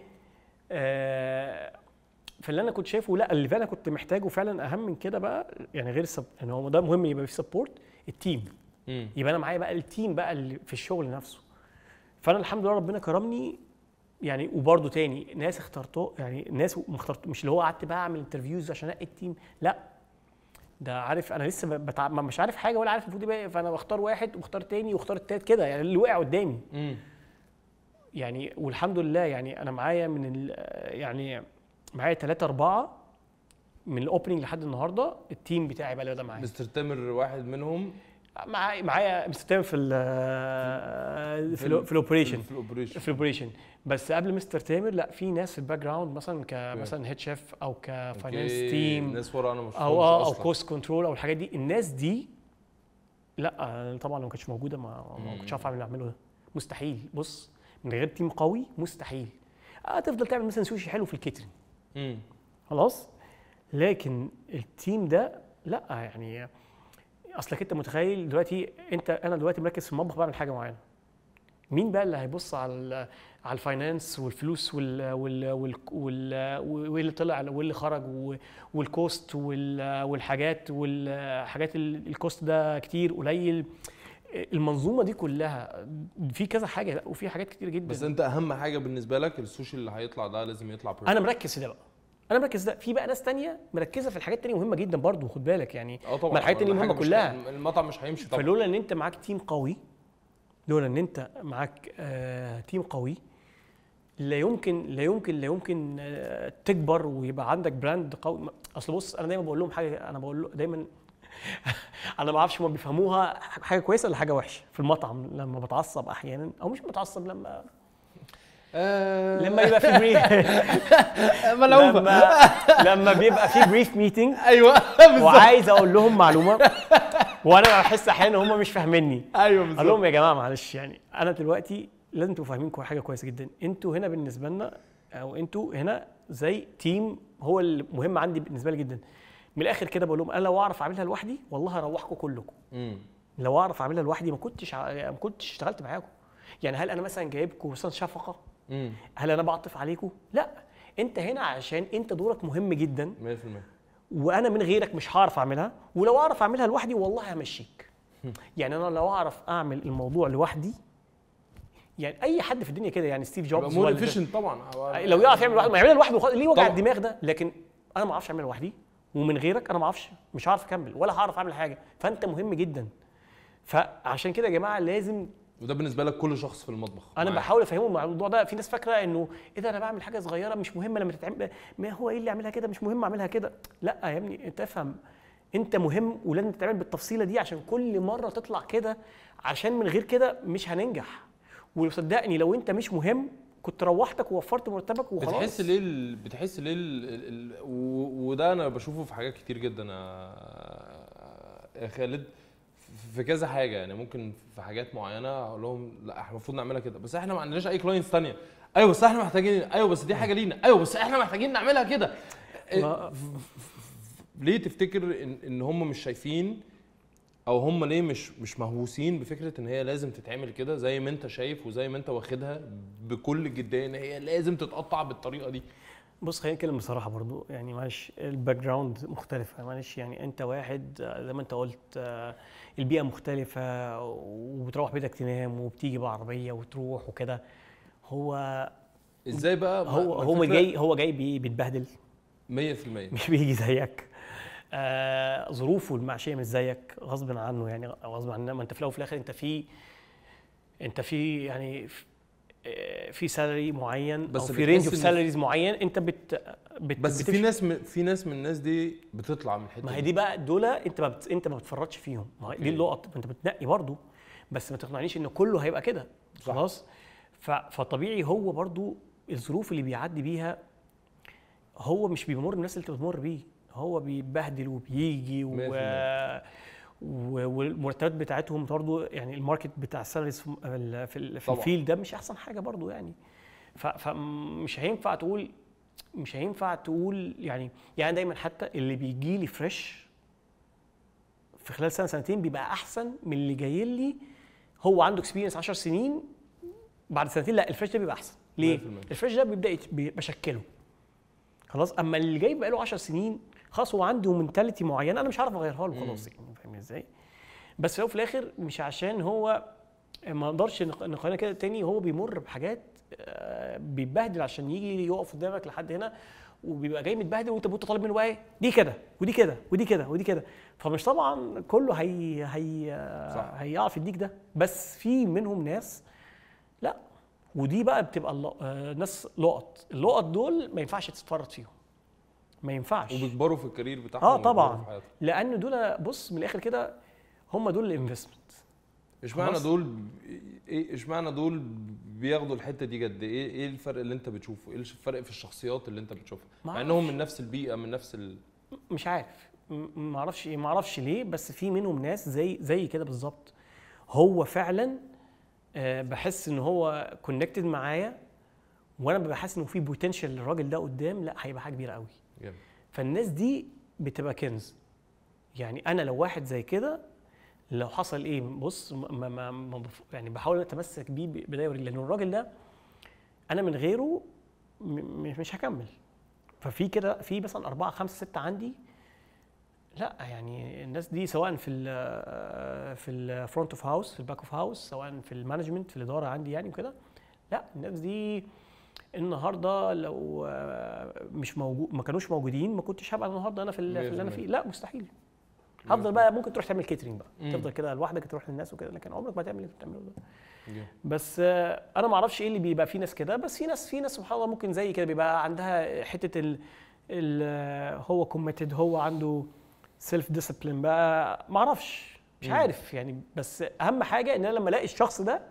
Speaker 1: فاللي انا كنت شايفه، لا اللي انا كنت محتاجه فعلا اهم من كده بقى، يعني غير يعني هو ده مهم يبقى في سبورت التيم. يبقى انا معايا بقى التيم بقى اللي في الشغل نفسه. فانا الحمد لله ربنا كرمني يعني. وبرده تاني ناس اخترته، يعني ناس مش اللي هو قعدت بقى اعمل انترفيوز عشان الاقي التيم، لا ده عارف انا لسه مش عارف حاجه ولا عارف المفروض ايه، فانا بختار واحد واختار تاني واختار التالت كده، يعني اللي وقع قدامي. يعني والحمد لله يعني انا معايا يعني معايا 3 4 من الاوبننج لحد النهارده التيم بتاعي بقى اللي ده معايا.
Speaker 3: مستر تامر واحد منهم.
Speaker 1: معايا مستر تامر في الاوبريشن. في الاوبريشن بس قبل مستر تامر لا في ناس في الباك جراوند، مثلا كمثلا هيد شيف او كفاينانس تيم،
Speaker 3: ناس ورا انا مش
Speaker 1: او كوست كنترول او الحاجات دي. الناس دي لا طبعا لو ما كانتش موجوده ما كنتش عارف اعمله ده، مستحيل. بص من غير تيم قوي مستحيل. تفضل تعمل مثلا سوشي حلو في الكيترينج خلاص، لكن التيم ده لا. يعني اصلك انت متخيل دلوقتي انا دلوقتي مركز في المطبخ بعمل حاجه معينه، مين بقى اللي هيبص على الفاينانس والفلوس واللي طلع واللي خرج والكوست والحاجات الكوست ده كتير قليل، المنظومه دي كلها في كذا حاجه، لا وفي حاجات كتير جدا.
Speaker 3: بس انت اهم حاجه بالنسبه لك السوشي اللي هيطلع ده لازم يطلع perfect.
Speaker 1: انا مركز في ده بقى، انا مركز ده. في بقى ناس تانية مركزه في الحاجات التانية مهمه جدا برضو، خد بالك يعني.
Speaker 3: طبعا
Speaker 1: ما الحاجات التانية مهمه كلها،
Speaker 3: المطعم مش هيمشي طبعا.
Speaker 1: فلولا ان انت معاك تيم قوي، لولا ان انت معاك تيم قوي، لا يمكن تكبر ويبقى عندك براند قوي. اصل بص انا دايما بقول لهم حاجه، انا بقول له دايما انا ما اعرفش هم بيفهموها حاجه كويسه ولا حاجه وحشه في المطعم لما بتعصب احيانا، او مش بتعصب، لما يبقى في بريف لما بيبقى في بريف ميتنج.
Speaker 3: ايوه
Speaker 1: وعايز اقول لهم معلومه وانا بحس احيانا هم مش فاهميني.
Speaker 3: ايوه بالظبط.
Speaker 1: اقول لهم يا جماعه معلش، يعني انا دلوقتي لازم تبقوا فاهمين حاجه كويسه جدا. انتوا هنا بالنسبه لنا، او انتوا هنا زي تيم، هو المهم عندي بالنسبه لي جدا. من الاخر كده بقول لهم انا لو اعرف اعملها لوحدي والله هروحكم كلكم. لو اعرف اعملها لوحدي ما كنتش اشتغلت معاكم. يعني هل انا مثلا جايبكم مثلا شفقه؟ هل انا بعطف عليكم؟ لا، انت هنا عشان انت دورك مهم جدا
Speaker 3: 100%.
Speaker 1: وانا من غيرك مش هعرف اعملها، ولو اعرف اعملها لوحدي والله همشيك. يعني انا لو اعرف اعمل الموضوع لوحدي، يعني اي حد في الدنيا كده، يعني ستيف جوبز
Speaker 3: مور افيشنت طبعا،
Speaker 1: لو يعرف يعمل لوحده ما يعملها لوحده. ليه وجع الدماغ ده؟ لكن انا ما اعرفش اعملها لوحدي، ومن غيرك انا ما اعرفش، مش هعرف اكمل ولا هعرف اعمل حاجه. فانت مهم جدا. فعشان كده يا جماعه لازم،
Speaker 3: وده بالنسبه لك كل شخص في المطبخ.
Speaker 1: انا بحاول افهمهم الموضوع ده. في ناس فاكره انه ايه ده، انا بعمل حاجه صغيره مش مهمه لما تتعمل، ما هو ايه اللي اعملها كده مش مهم اعملها كده. لا يا ابني، انت افهم، انت مهم ولازم تتعمل بالتفصيله دي عشان كل مره تطلع كده، عشان من غير كده مش هننجح. وصدقني لو انت مش مهم كنت روحتك ووفرت مرتبك وخلاص.
Speaker 3: بتحس ليه وده انا بشوفه في حاجات كتير جدا يا خالد، في كذا حاجه. يعني ممكن في حاجات معينه اقول لهم لا احنا المفروض نعملها كده، بس احنا ما عندناش اي كلاينتس ثانيه. ايوه بس احنا محتاجين، ايوه بس دي حاجه لينا، ايوه بس احنا محتاجين نعملها كده. ليه تفتكر ان هم مش شايفين، او هم ليه مش مهووسين بفكره ان هي لازم تتعمل كده زي ما انت شايف وزي ما انت واخدها بكل جديه ان هي لازم تتقطع بالطريقه دي؟
Speaker 1: بص خلينا نتكلم بصراحه برضو، يعني معلش الباك جراوند مختلفه، معلش يعني انت واحد زي ما انت قلت البيئه مختلفه، وبتروح بيتك تنام وبتيجي بعربيه وتروح وكده. هو
Speaker 3: ازاي بقى
Speaker 1: هو جاي بيتبهدل
Speaker 3: 100%،
Speaker 1: مش بيجي زيك. ظروفه المعيشيه مش زيك، غصب عنه يعني، غصب عنه. ما انت في الاول وفي الاخر انت في يعني في سالري معين،
Speaker 3: بس
Speaker 1: او في رينج اوف سالاريز معين انت
Speaker 3: بس في ناس من الناس دي بتطلع من الحته.
Speaker 1: ما هي دي بقى دول انت ما بتفرطش فيهم، ما هي دي اللقط انت بتنقي برضو. بس ما تقنعنيش ان كله هيبقى كده خلاص. فطبيعي هو برضو الظروف اللي بيعدي بيها هو مش بيمر بنفس اللي انت بتمر بيه. هو بيبهدل وبيجي والمرتبات بتاعتهم برضو، يعني الماركت بتاع السالاريز في الفيلد ده مش احسن حاجه برضو يعني. فمش هينفع تقول يعني دايما حتى اللي بيجي لي فريش في خلال سنه سنتين بيبقى احسن من اللي جاي لي هو عنده اكسبيرينس 10 سنين بعد سنتين. لا، الفريش ده بيبقى احسن. ليه؟ الفريش ده بيبدا بشكله خلاص. اما اللي جاي بقى له 10 سنين خلاص هو عنده منتاليتي معينه انا مش عارف اغيرها له خلاص، يعني فاهم ازاي؟ بس هو في الاخر مش عشان هو ما نقدرش نقارن كده تاني، هو بيمر بحاجات بيتبهدل عشان يجي يقف قدامك لحد هنا، وبيبقى جاي متبهدل وانت طالب منه بقى دي كده ودي كده ودي كده ودي كده. فمش طبعا كله هيعرف يديك ده، بس في منهم ناس لا. ودي بقى بتبقى ناس اللقط دول ما ينفعش تتفرط فيهم، ما ينفعش.
Speaker 3: وبيكبروا في الكارير بتاعهم.
Speaker 1: طبعا، لان دول بص من الاخر كده هم دول الانفستمنت.
Speaker 3: اشمعنى دول بياخدوا الحته دي جد؟ ايه الفرق اللي انت بتشوفه؟ ايه الفرق في الشخصيات اللي انت بتشوفها مع انهم من نفس البيئه من نفس
Speaker 1: مش عارف، ما اعرفش ليه، بس في منهم ناس زي كده بالظبط. هو فعلا بحس ان هو كونكتد معايا، وانا ببقى حاسس انه في بوتنشال للراجل ده قدام، لا هيبقى حاجه كبيره قوي. فالناس دي بتبقى كنز. يعني انا لو واحد زي كده لو حصل ايه، بص يعني بحاول اتمسك بيه بدايه ورجل، لان الراجل ده انا من غيره مش هكمل. ففي كده في مثلا 4 5 6 عندي، لا يعني الناس دي سواء في الفرونت اوف هاوس، في الباك اوف هاوس، سواء في المانجمنت، في الاداره عندي يعني وكده، لا الناس دي النهارده لو مش موجود ما كانوش موجودين ما كنتش هبقى النهارده انا في اللي انا فيه. لا مستحيل. هفضل بقى ممكن تروح تعمل كيترينج بقى، تفضل كده لوحدك تروح للناس وكده، لكن عمرك ما تعمل اللي بتعمله ده. بس انا ما اعرفش ايه اللي بيبقى في ناس كده، بس في ناس سبحان الله ممكن زي كده بيبقى عندها حته هو كوميتد، هو عنده سيلف ديسيبلين بقى، ما اعرفش، مش عارف يعني. بس اهم حاجه ان انا لما الاقي الشخص ده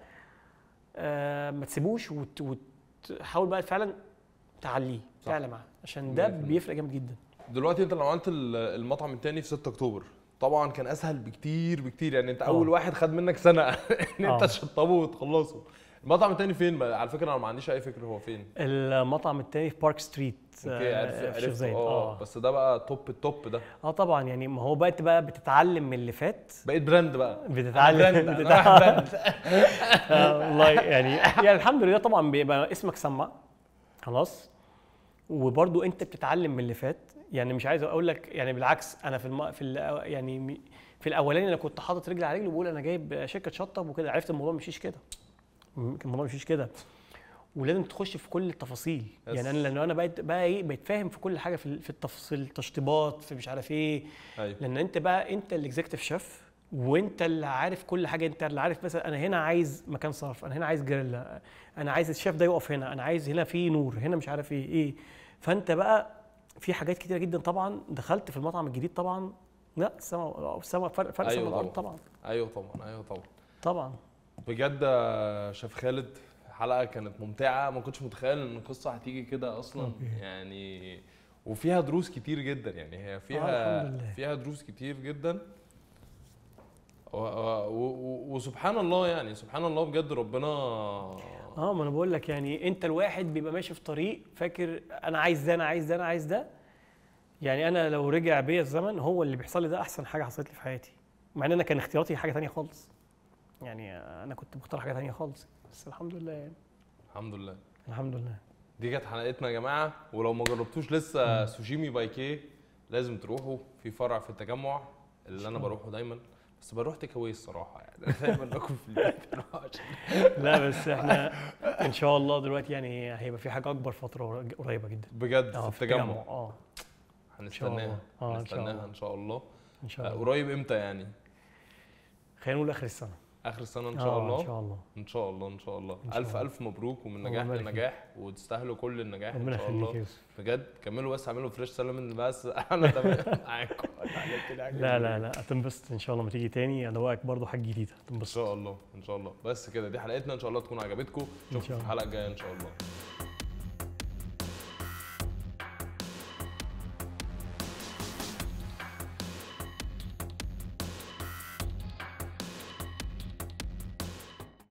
Speaker 1: ما تسيبوش وتحاول بقى فعلا تعليه، تعلى معاه، عشان ده بيفرق جامد جدا.
Speaker 3: دلوقتي انت لو عملت المطعم التاني في 6 اكتوبر طبعا كان اسهل بكتير بكتير، يعني انت اول واحد خد منك سنه ان انت تشطبه وتخلصه. المطعم التاني فين بقى؟ على فكره انا ما عنديش اي فكره هو فين.
Speaker 1: المطعم التاني في بارك ستريت.
Speaker 3: اوكي
Speaker 1: في الشيخ زايد.
Speaker 3: بس ده بقى توب التوب ده.
Speaker 1: طبعا يعني، ما هو بقى انت بقى بتتعلم من اللي فات،
Speaker 3: بقيت براند بقى،
Speaker 1: بتتعلم
Speaker 3: براند.
Speaker 1: والله يعني الحمد لله طبعا بيبقى اسمك سمع خلاص، وبرضو انت بتتعلم من اللي فات. يعني مش عايز اقول لك يعني بالعكس، انا يعني في الاولاني انا كنت حاطط رجل على رجل وبقول انا جايب شركه شطب وكده، عرفت الموضوع مشيش كده، الموضوع مشيش كده، ولازم تخش في كل التفاصيل. يعني انا لان انا بقيت فاهم في كل حاجه في التفاصيل، التشطيبات، في مش عارف ايه.
Speaker 3: أيوة.
Speaker 1: لان انت بقى انت الاكزيكتيف شيف، وانت اللي عارف كل حاجه. انت اللي عارف مثلا انا هنا عايز مكان صرف، انا هنا عايز جريلا، انا عايز الشيف ده يقف هنا، انا عايز هنا في نور، هنا مش عارف ايه. فانت بقى في حاجات كتيره جدا. طبعا دخلت في المطعم الجديد طبعا، لا السما فرق
Speaker 3: أيوة
Speaker 1: سما والارض طبعا.
Speaker 3: ايوه طبعا. بجد شيف خالد حلقه كانت ممتعه، ما كنتش متخيل ان القصه هتيجي كده اصلا يعني، وفيها دروس كتير جدا. يعني هي فيها دروس كتير جدا. وسبحان الله، يعني سبحان الله بجد ربنا.
Speaker 1: ما انا بقول لك يعني، انت الواحد بيبقى ماشي في طريق فاكر انا عايز ده، انا عايز ده، انا عايز ده. يعني انا لو رجع بيا الزمن، هو اللي بيحصل لي ده احسن حاجه حصلت لي في حياتي، مع ان انا كان اختياراتي حاجه ثانيه خالص. يعني انا كنت مختار حاجه ثانيه خالص، بس الحمد لله يعني. الحمد لله.
Speaker 3: دي كانت حلقتنا يا جماعه، ولو ما جربتوش لسه سوشيمي باي كي لازم تروحوا في فرع في التجمع اللي انا بروحه دايما، بس بروح تيك اواي الصراحه يعني. انا دايما باكل في البيت.
Speaker 1: لا بس احنا ان شاء الله دلوقتي يعني هيبقى في حاجه اكبر فتره قريبه جدا
Speaker 3: بجد في التجمع.
Speaker 1: هنستناها
Speaker 3: ان شاء الله.
Speaker 1: ان شاء الله.
Speaker 3: قريب امتى يعني؟
Speaker 1: خلينا نقول اخر السنه.
Speaker 3: اخر السنه ان شاء الله.
Speaker 1: ان شاء الله.
Speaker 3: الف مبروك، ومن نجاح لنجاح، وتستاهلوا كل النجاح ان شاء الله. بجد كملوا بس، اعملوا فريش سلمون بس. انا تمام معاكم.
Speaker 1: لا هتنبسط ان شاء الله لما تيجي تاني، ادوقك برضو حاجه جديده، هتنبسط
Speaker 3: ان شاء الله. بس كده دي حلقتنا، ان شاء الله تكون عجبتكم. نشوفكم في الحلقه الجايه ان شاء الله.